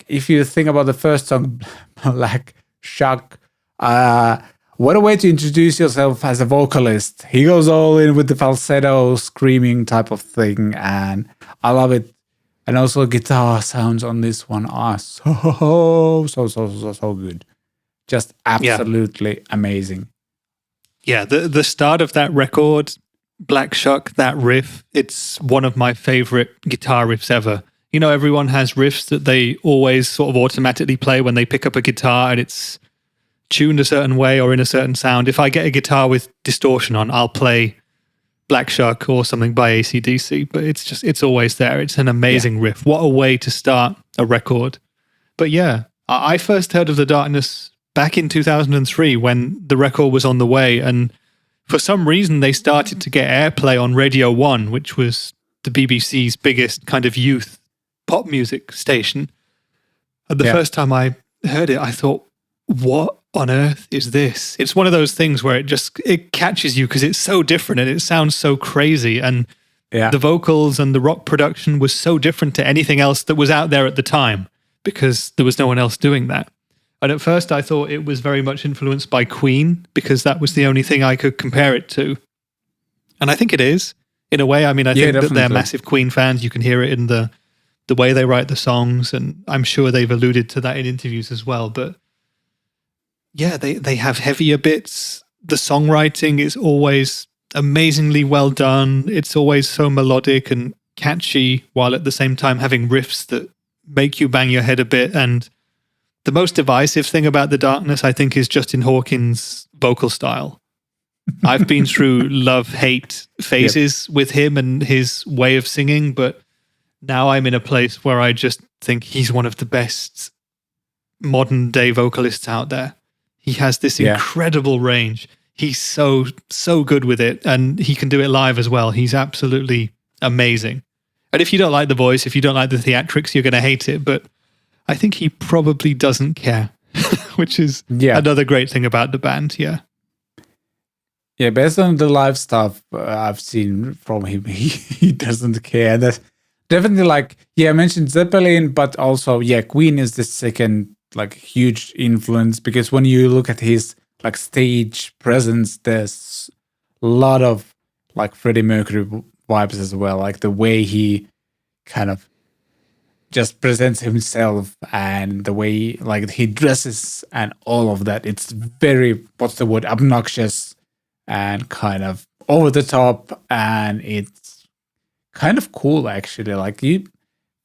if you think about the first song, Black Shark, what a way to introduce yourself as a vocalist. He goes all in with the falsetto screaming type of thing, and I love it. And also guitar sounds on this one are so good. Just absolutely amazing. Yeah, the start of that record, Black Shuck, that riff, it's one of my favorite guitar riffs ever. You know, everyone has riffs that they always sort of automatically play when they pick up a guitar and it's tuned a certain way or in a certain sound. If I get a guitar with distortion on, I'll play Black Shuck or something by AC/DC, but it's always there. It's an amazing riff. What a way to start a record. But yeah, I first heard of The Darkness back in 2003 when the record was on the way, and for some reason they started to get airplay on Radio 1, which was the BBC's biggest kind of youth pop music station. And the first time I heard it, I thought, what on earth is this? It's one of those things where it catches you because it's so different and it sounds so crazy, and the vocals and the rock production was so different to anything else that was out there at the time because there was no one else doing that. And at first I thought it was very much influenced by Queen because that was the only thing I could compare it to. And I think it is, in a way. I mean, I think that they're massive Queen fans. You can hear it in the way they write the songs, and I'm sure they've alluded to that in interviews as well. But yeah, they have heavier bits. The songwriting is always amazingly well done. It's always so melodic and catchy, while at the same time having riffs that make you bang your head a bit. And the most divisive thing about The Darkness, I think, is Justin Hawkins' vocal style. I've been through love-hate phases with him and his way of singing, but now I'm in a place where I just think he's one of the best modern-day vocalists out there. He has this incredible range. He's so good with it, and he can do it live as well. He's absolutely amazing. And if you don't like the voice, if you don't like the theatrics, you're going to hate it, but I think he probably doesn't care, which is another great thing about the band, Yeah, based on the live stuff I've seen from him, he doesn't care. That's definitely I mentioned Zeppelin, but also, Queen is the second like huge influence, because when you look at his like stage presence, there's a lot of like Freddie Mercury vibes as well, like the way he kind of just presents himself and the way like he dresses and all of that. It's very, what's the word, obnoxious and kind of over the top, and it's kind of cool actually. Like you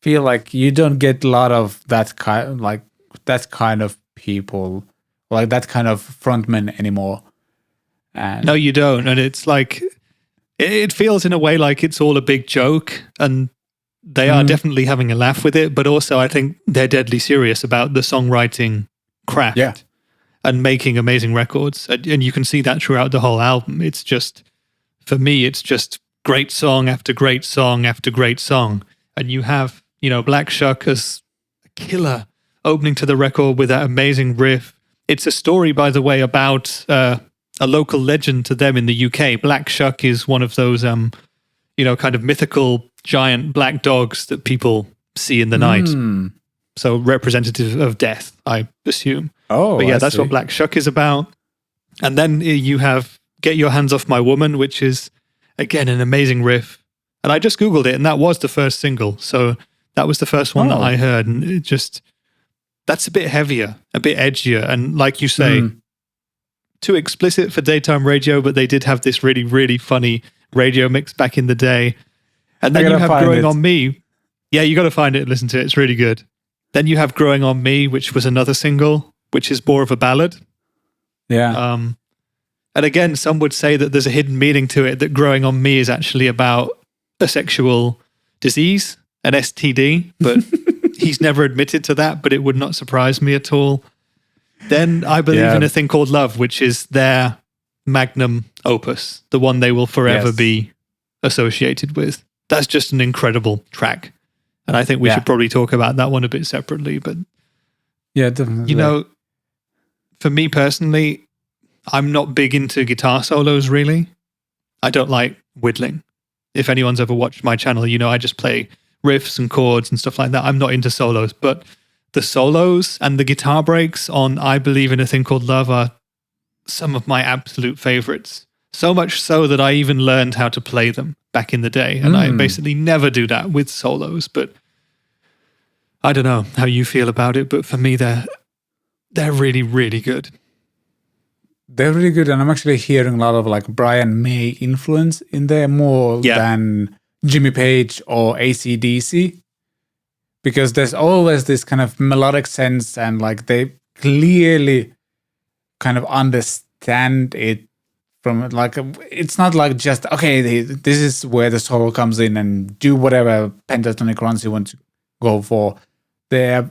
feel like you don't get a lot of that kind of people, like that kind of frontman anymore. And No, you don't. And it's like, it feels in a way like it's all a big joke, and they are definitely having a laugh with it, but also I think they're deadly serious about the songwriting craft and making amazing records. And you can see that throughout the whole album. It's just, for me, it's just great song after great song after great song. And you have, Black Shuck as a killer opening to the record with that amazing riff. It's a story, by the way, about a local legend to them in the UK. Black Shuck is one of those, kind of mythical giant black dogs that people see in the night. So representative of death, I assume. Oh, but yeah, that's see. what Black Shuck is about. And then you have Get Your Hands Off My Woman, which is, again, an amazing riff. And I just Googled it, and that was the first single. So that was the first one that I heard. And it just, that's a bit heavier, a bit edgier. And like you say, too explicit for daytime radio, but they did have this really, really funny radio mix back in the day. And then you have Growing on Me. Yeah, you got to find it and listen to it. It's really good. Then you have Growing on Me, which was another single, which is more of a ballad. Yeah. And again, some would say that there's a hidden meaning to it, that Growing on Me is actually about a sexual disease, an STD, but he's never admitted to that, but it would not surprise me at all. Then I Believe in a Thing Called Love, which is their magnum opus, the one they will forever be associated with. That's just an incredible track. And I think we should probably talk about that one a bit separately. But, yeah, definitely. For me personally, I'm not big into guitar solos, really. I don't like whittling. If anyone's ever watched my channel, I just play riffs and chords and stuff like that. I'm not into solos. But the solos and the guitar breaks on I Believe in a Thing Called Love are some of my absolute favorites. So much so that I even learned how to play them back in the day. And I basically never do that with solos. But I don't know how you feel about it, but for me, they're really, really good. They're really good. And I'm actually hearing a lot of like Brian May influence in there more than Jimmy Page or AC/DC. Because there's always this kind of melodic sense, and like they clearly kind of understand it from like, it's not like just, okay, this is where the solo comes in and do whatever pentatonic runs you want to go for. They're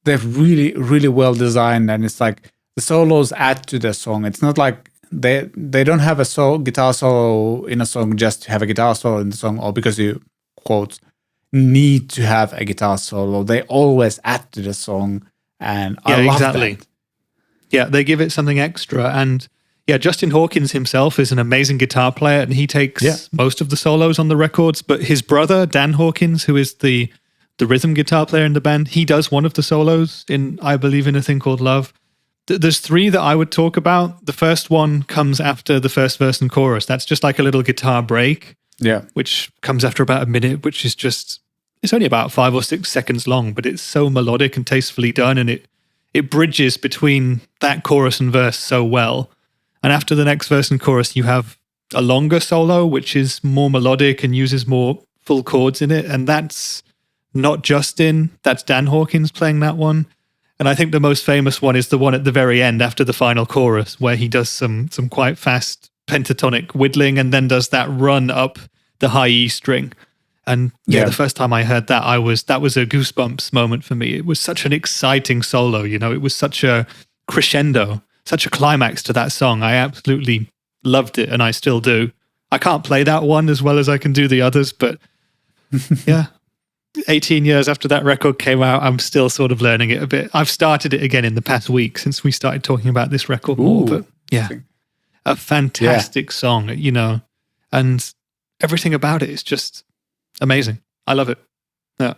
really, really well designed, and it's like the solos add to the song. It's not like they don't have a guitar solo in a song just to have a guitar solo in the song, or because you, quote, need to have a guitar solo. They always add to the song, and I love that. Yeah, they give it something extra. And yeah, Justin Hawkins himself is an amazing guitar player, and he takes most of the solos on the records. But his brother, Dan Hawkins, who is the rhythm guitar player in the band, he does one of the solos in I Believe in a Thing Called Love. There's three that I would talk about. The first one comes after the first verse and chorus. That's just like a little guitar break, which comes after about a minute, which is just, it's only about 5 or 6 seconds long, but it's so melodic and tastefully done, and it bridges between that chorus and verse so well. And after the next verse and chorus, you have a longer solo, which is more melodic and uses more full chords in it. And that's not Justin, that's Dan Hawkins playing that one. And I think the most famous one is the one at the very end after the final chorus, where he does some quite fast pentatonic whittling and then does that run up the high E string. And the first time I heard that, that was a goosebumps moment for me. It was such an exciting solo, it was such a crescendo, such a climax to that song. I absolutely loved it, and I still do. I can't play that one as well as I can do the others, but 18 years after that record came out, I'm still sort of learning it a bit. I've started it again in the past week since we started talking about this record more, but a fantastic song, and everything about it is just amazing. I love it. Yeah.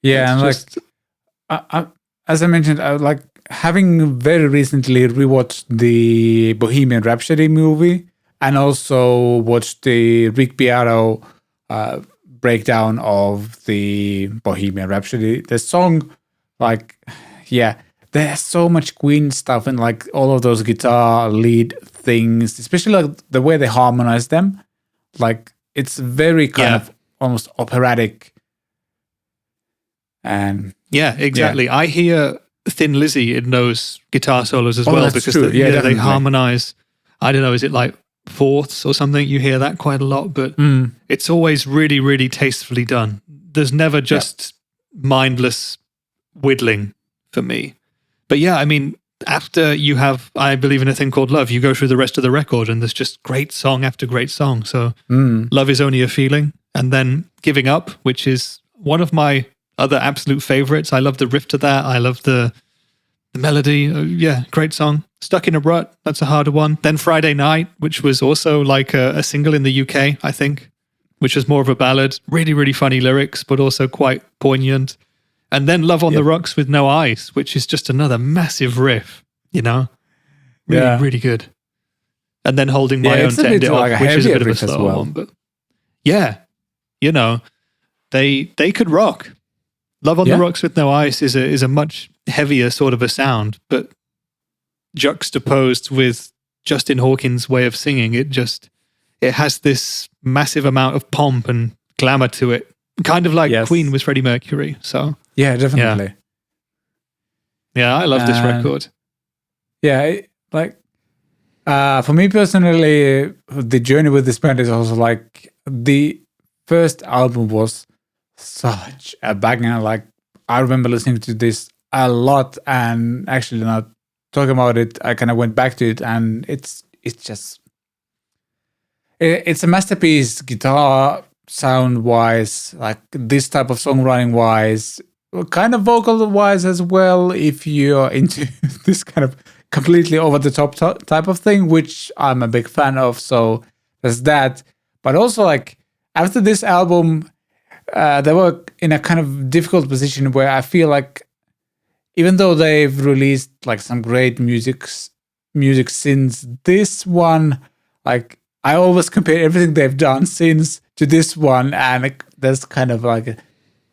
Yeah, and just, as I mentioned, I like having very recently rewatched the Bohemian Rhapsody movie and also watched the Rick Beato breakdown of the Bohemian Rhapsody. The song, like, yeah, there's so much Queen stuff and like all of those guitar lead things, especially like the way they harmonize them. Like, it's very kind of almost operatic. And yeah, exactly. I hear Thin Lizzy in those guitar solos as well, because they harmonize. I don't know, is it like fourths or something? You hear that quite a lot, but it's always really, really tastefully done. There's never just mindless whittling for me. But yeah, I mean, after you have I Believe in a Thing Called Love, you go through the rest of the record and there's just great song after great song. So Love Is Only a Feeling, and then Giving Up, which is one of my other absolute favorites. I love the riff to that. I love the melody. Great song. Stuck in a Rut, that's a harder one. Then Friday Night, which was also like a single in the UK, I think, which was more of a ballad. Really, really funny lyrics, but also quite poignant. And then Love on the Rocks with No Ice, which is just another massive riff, you know? Really, really good. And then Holding My Own to end it off, which is a bit of a slow one. But yeah, you know, they could rock. Love on the Rocks with No Ice is a much heavier sort of a sound, but juxtaposed with Justin Hawkins' way of singing, it has this massive amount of pomp and glamour to it, kind of like Queen with Freddie Mercury. So yeah, definitely. Yeah, I love this record. Yeah, for me personally, the journey with this band is also like the first album was such a banger. Like, I remember listening to this a lot, and actually not talking about it, I kind of went back to it, and it's a masterpiece, guitar sound wise, like this type of songwriting wise, kind of vocal wise as well, if you're into this kind of completely over the top type of thing, which I'm a big fan of. So there's that. But also, like, after this album, they were in a kind of difficult position where I feel like, even though they've released like some great music since this one, like, I always compare everything they've done since to this one, and there's kind of like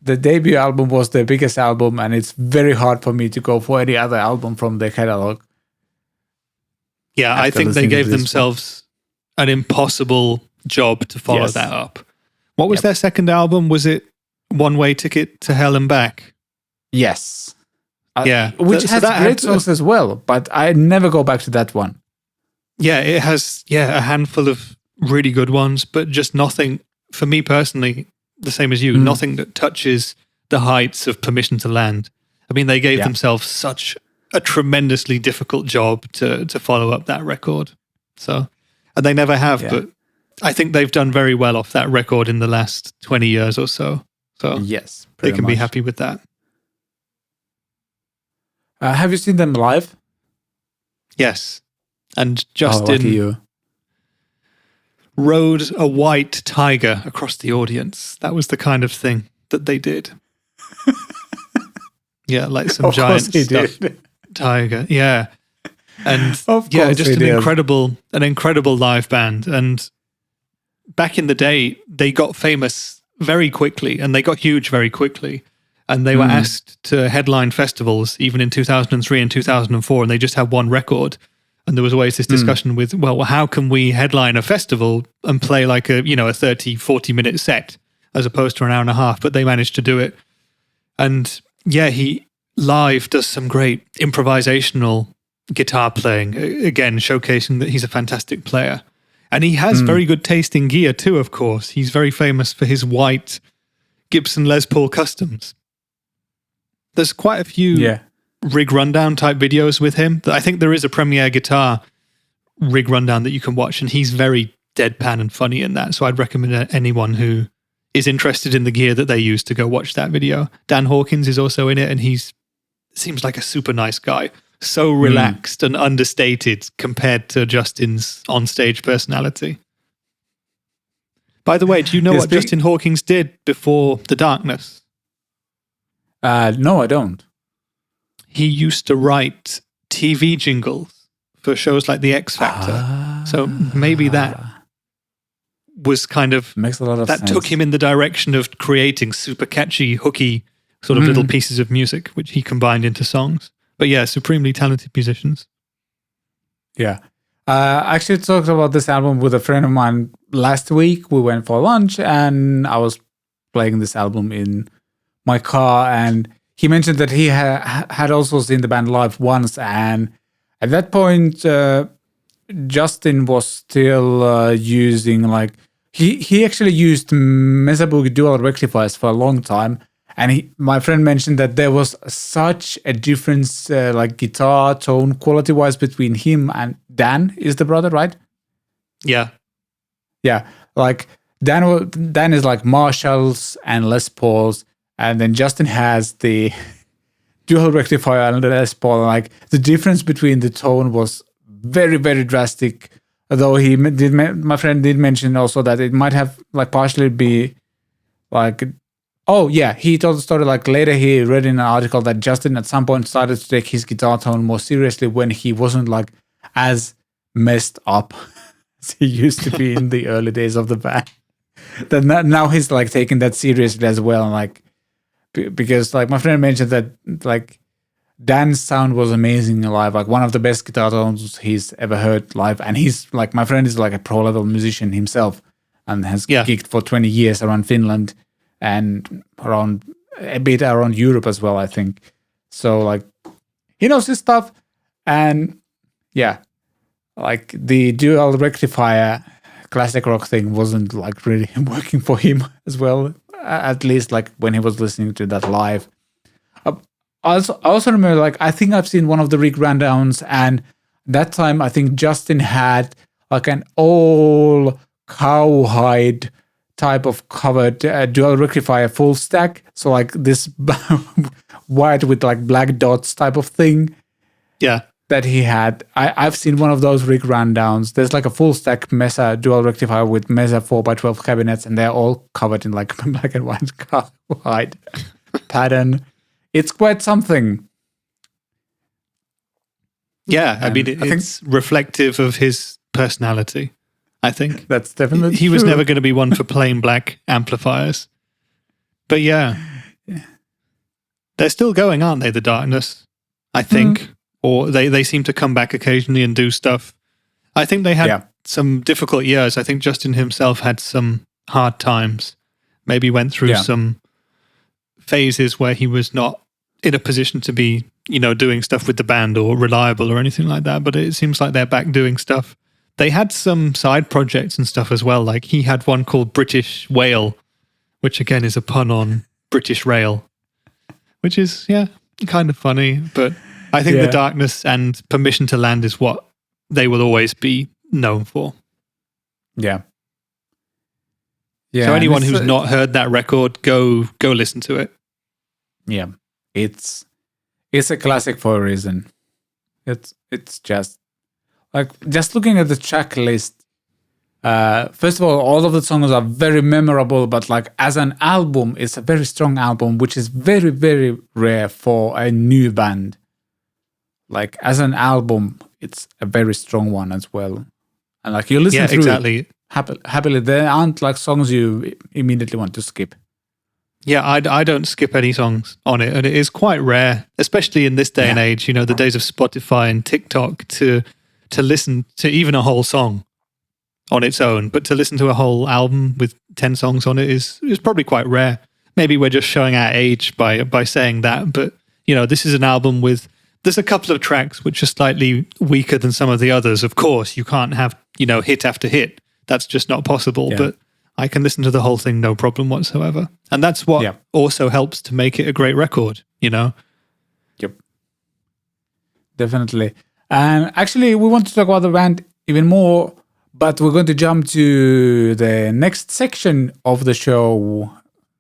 the debut album was their biggest album, and it's very hard for me to go for any other album from their catalog. Yeah, I think they gave themselves an impossible job to follow that up. What was their second album? Was it One Way Ticket to Hell and Back? Yes. Which has great songs as well, but I never go back to that one. Yeah, it has a handful of really good ones, but just nothing, for me personally, the same as you, nothing that touches the heights of Permission to Land. I mean, they gave themselves such a tremendously difficult job to follow up that record. So, and they never have, but I think they've done very well off that record in the last 20 years or so. So yes, they can be happy with that. Have you seen them live? Yes. And Justin rode a white tiger across the audience. That was the kind of thing that they did. Yeah, like some giant stuffed tiger. Yeah. And just an incredible live band. And back in the day, they got famous very quickly, and they got huge very quickly. And they were asked to headline festivals even in 2003 and 2004, and they just had one record. And there was always this discussion with, well, how can we headline a festival and play like a 30, 40-minute set as opposed to an hour and a half? But they managed to do it. And he live does some great improvisational guitar playing, again, showcasing that he's a fantastic player. And he has very good taste in gear too, of course. He's very famous for his white Gibson Les Paul Customs. There's quite a few rig rundown type videos with him. I think there is a Premier Guitar rig rundown that you can watch, and he's very deadpan and funny in that. So I'd recommend anyone who is interested in the gear that they use to go watch that video. Dan Hawkins is also in it, and seems like a super nice guy. So relaxed and understated compared to Justin's onstage personality. By the way, do you know what Justin Hawkins did before The Darkness? No, I don't. He used to write TV jingles for shows like The X Factor. So maybe that was kind of... Makes a lot of that sense. took him in the direction of creating super catchy, hooky sort of little pieces of music, which he combined into songs. But yeah, supremely talented musicians. Yeah. I actually talked about this album with a friend of mine last week. We went for lunch and I was playing this album in my car, and he mentioned that he had also seen the band live once, and at that point Justin was still using like he actually used Mesa Boogie dual rectifiers for a long time, and my friend mentioned that there was such a difference like guitar tone quality wise between him and Dan is the brother, right? Yeah. Like Dan is like Marshalls and Les Pauls, and then Justin has the dual rectifier and the Les Paul. Like the difference between the tone was very, very drastic. Although my friend did mention also that it might have like partially be like, oh yeah, he told the story like later he read in an article that Justin at some point started to take his guitar tone more seriously when he wasn't like as messed up as he used to be in the early days of the band. That now he's like taking that seriously as well, like because like my friend mentioned that like Dan's sound was amazing live, like one of the best guitar tones he's ever heard live, and he's like my friend is like a pro level musician himself and has gigged for 20 years around Finland and around a bit around Europe as well, I think. So like he knows his stuff, and yeah, like the dual rectifier classic rock thing wasn't like really working for him as well, at least like when he was listening to that live. I also remember like I think I've seen one of the rig rundowns, and that time I think Justin had like an all cowhide type of covered dual rectifier full stack, so like this white with like black dots type of thing. Yeah. That he had. I've seen one of those rig rundowns. There's like a full stack Mesa dual rectifier with Mesa 4x12 cabinets, and they're all covered in like black and white pattern. It's quite something. Yeah, I mean, it's reflective of his personality, I think. That's definitely He was never going to be one for plain black amplifiers. But yeah. They're still going, aren't they, The Darkness? I think. Or they seem to come back occasionally and do stuff. I think they had some difficult years. I think Justin himself had some hard times. Maybe went through some phases where he was not in a position to be, doing stuff with the band or reliable or anything like that. But it seems like they're back doing stuff. They had some side projects and stuff as well. Like he had one called British Whale, which again is a pun on British Rail, which is, kind of funny. But I think The Darkness and Permission to Land is what they will always be known for. Yeah. So anyone who's not heard that record, go listen to it. Yeah. It's a classic for a reason. It's just like just looking at the track list. First of all of the songs are very memorable, but like as an album, it's a very strong album, which is very, very rare for a new band. Like as an album, it's a very strong one as well. And like you listen through it happily. There aren't like songs you immediately want to skip. Yeah, I don't skip any songs on it. And it is quite rare, especially in this day and age, the days of Spotify and TikTok, to listen to even a whole song on its own. But to listen to a whole album with 10 songs on it is probably quite rare. Maybe we're just showing our age by saying that. But, this is an album with... There's a couple of tracks which are slightly weaker than some of the others. Of course, you can't have, hit after hit. That's just not possible. Yeah. But I can listen to the whole thing no problem whatsoever. And that's what also helps to make it a great record, Yep. Definitely. And actually, we want to talk about the band even more, but we're going to jump to the next section of the show,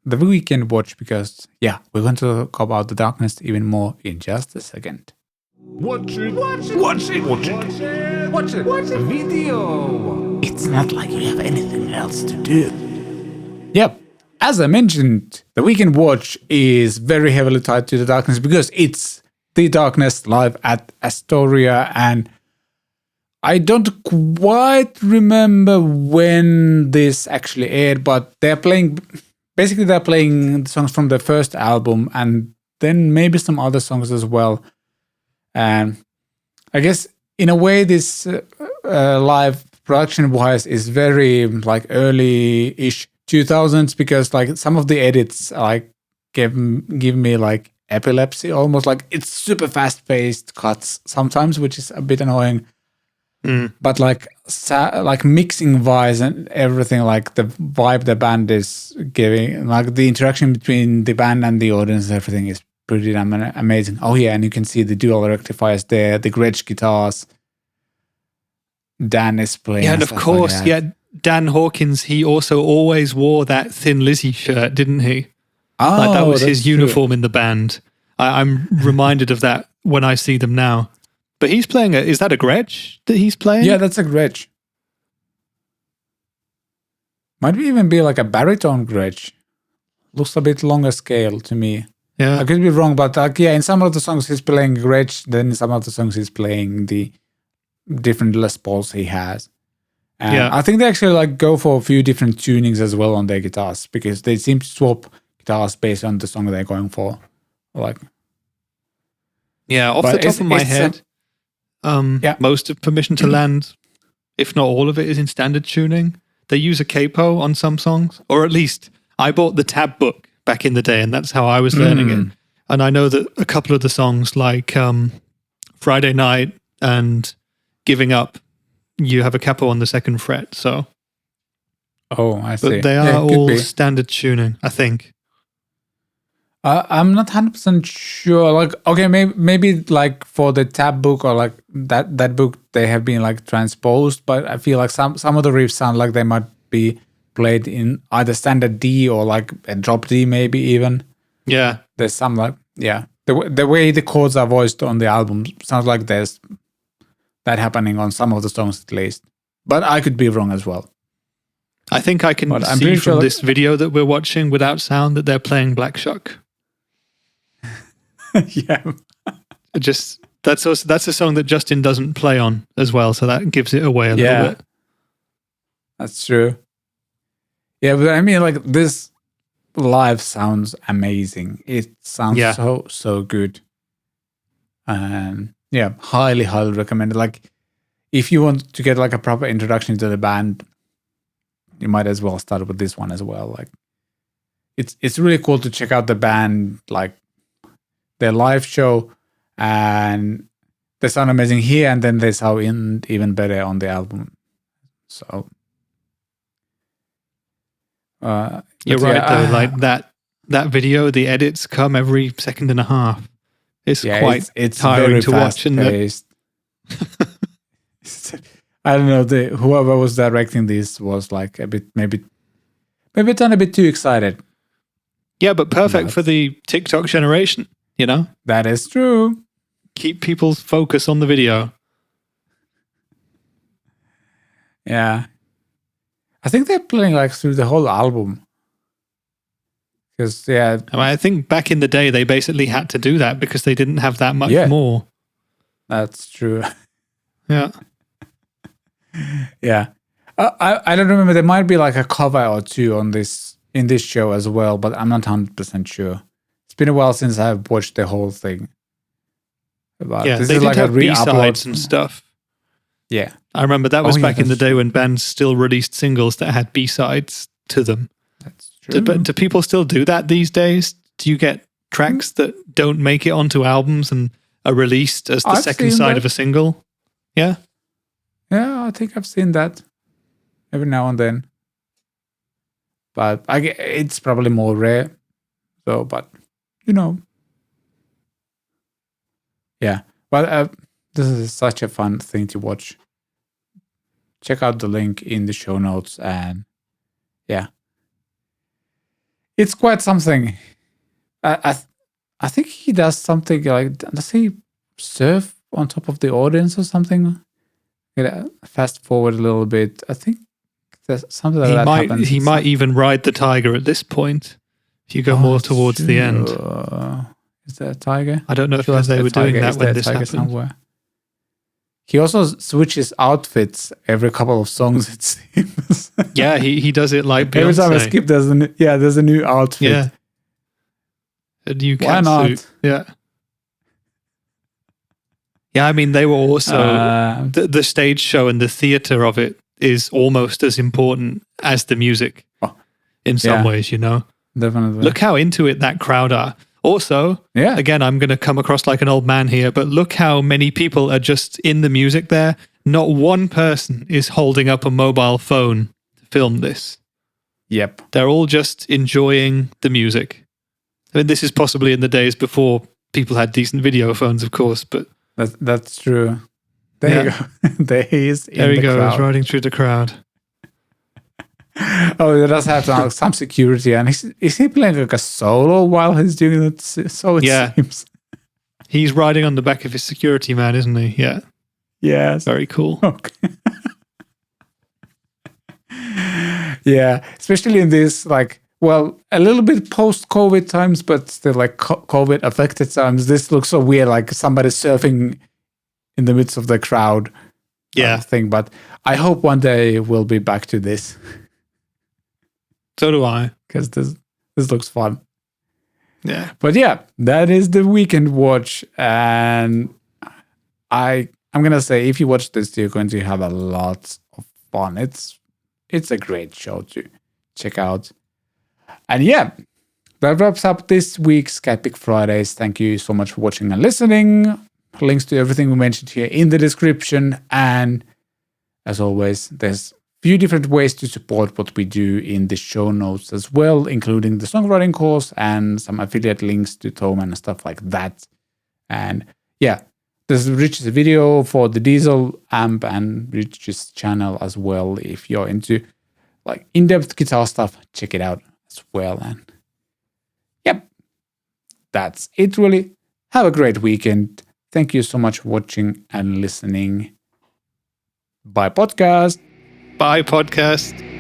the Weekend Watch, because we're going to talk about The Darkness even more in just a second. Watch it, video. It's not like you have anything else to do. Yep. as I mentioned, the Weekend Watch is very heavily tied to The Darkness because it's The Darkness live at Astoria, and I don't quite remember when this actually aired, but they're playing the songs from the first album and then maybe some other songs as well. And I guess in a way this live production wise is very like early-ish 2000s, because like some of the edits like give me like epilepsy almost. Like it's super fast-paced cuts sometimes, which is a bit annoying. But like mixing wise and everything, like the vibe the band is giving, like the interaction between the band and the audience, everything is pretty damn amazing. Oh yeah, and you can see the dual rectifiers there, the Gretsch guitars. Dan is playing. Yeah, and of course, Dan Hawkins, he also always wore that Thin Lizzy shirt, didn't he? Oh, like that was his uniform true. in the band. I'm reminded of that when I see them now. But he's playing is that a Gretsch that he's playing? Yeah, that's a Gretsch. Might even be like a baritone Gretsch. Looks a bit longer scale to me. Yeah. I could be wrong, but like, yeah, in some of the songs he's playing Gretsch, then in some of the songs he's playing the different Les Pauls he has. And Yeah. I think they actually like go for a few different tunings as well on their guitars, because they seem to swap guitars based on the song they're going for. Like, Yeah, off the top of my head, most of Permission to Land, if not all of it, is in standard tuning. They use a capo on some songs, or at least I bought the tab book back in the day, and that's how I was learning it. And I know that a couple of the songs, like Friday Night and Giving Up, you have a capo on the second fret. So, I see. But they are all standard tuning, I think. I'm not 100% sure. Like, okay, maybe like for the tab book or like that book, they have been like transposed, but I feel like some of the riffs sound like they might be played in either standard D or like a drop D, maybe even. Yeah. There's some like, the way the chords are voiced on the album sounds like there's that happening on some of the songs at least. But I could be wrong as well. I think I can see from this video that we're watching without sound that they're playing Black Shock. Yeah. That's a song that Justin doesn't play on as well, so that gives it away a little bit. That's true. Yeah, but I mean, like, this live sounds amazing. It sounds so good. And highly recommended. Like, if you want to get like a proper introduction to the band, you might as well start with this one as well. Like, it's really cool to check out the band, like their live show, and they sound amazing here, and then they sound even better on the album. So you're right though. Like that video, the edits come every second and a half. It's quite it's tiring to watch, isn't it? I don't know. Whoever was directing this was like a bit, maybe done a bit too excited. Yeah, but perfect for the TikTok generation. You know? That is true. Keep people's focus on the video. Yeah. I think they're playing like through the whole album. Because, I think back in the day, they basically had to do that because they didn't have that much more. That's true. Yeah. Yeah. I don't remember. There might be like a cover or two in this show as well, but I'm not 100% sure. It's been a while since I've watched the whole thing. But this they is did like have B-sides and stuff. Yeah. I remember that was back in the day when bands still released singles that had B-sides to them. That's true. But do people still do that these days? Do you get tracks that don't make it onto albums and are released as the second side of a single? Yeah? Yeah, I think I've seen that every now and then. But it's probably more rare. So, but, you know. Yeah. But this is such a fun thing to watch. Check out the link in the show notes. And yeah. It's quite something. I think he does something like, does he surf on top of the audience or something? Fast forward a little bit. I think There's something like that happens. He might even ride the tiger at this point. If you go more towards the end. Is there a tiger? I don't know if they were doing that when this happened. Somewhere? He also switches outfits every couple of songs, it seems. Yeah, he does it like Beyonce. Every time I skip, there's a new outfit. Yeah. A new Why not? suit. Yeah. Yeah, I mean, they were also... the stage show and the theater of it is almost as important as the music in some ways, you know? Definitely. Look how into it that crowd are. Also, again, I'm going to come across like an old man here, but look how many people are just in the music there. Not one person is holding up a mobile phone to film this. Yep. They're all just enjoying the music. I mean, this is possibly in the days before people had decent video phones, of course, but... That's true. There you go. There he is in the crowd. He's riding through the crowd. Oh, it does have some security. And is he playing like a solo while he's doing it? So it seems. He's riding on the back of his security man, isn't he? Yeah. Yes. Very cool. Okay. Yeah, especially in this, like, well, a little bit post-COVID times, but still like COVID-affected times. This looks so weird, like somebody surfing in the midst of the crowd. Thing. But I hope one day we'll be back to this. So do I. Because this looks fun. Yeah. But yeah, that is the weekend watch. And I'm going to say, if you watch this, you're going to have a lot of fun. It's a great show to check out. And yeah, that wraps up this week's CatPick Fridays. Thank you so much for watching and listening. Links to everything we mentioned here in the description. And as always, there's few different ways to support what we do in the show notes as well, including the songwriting course and some affiliate links to Tome and stuff like that. And yeah, there's Rich's video for the Diezel amp and Rich's channel as well. If you're into like in-depth guitar stuff, check it out as well. And yep, that's it really. Have a great weekend. Thank you so much for watching and listening. Bye, podcast. Bye, podcast.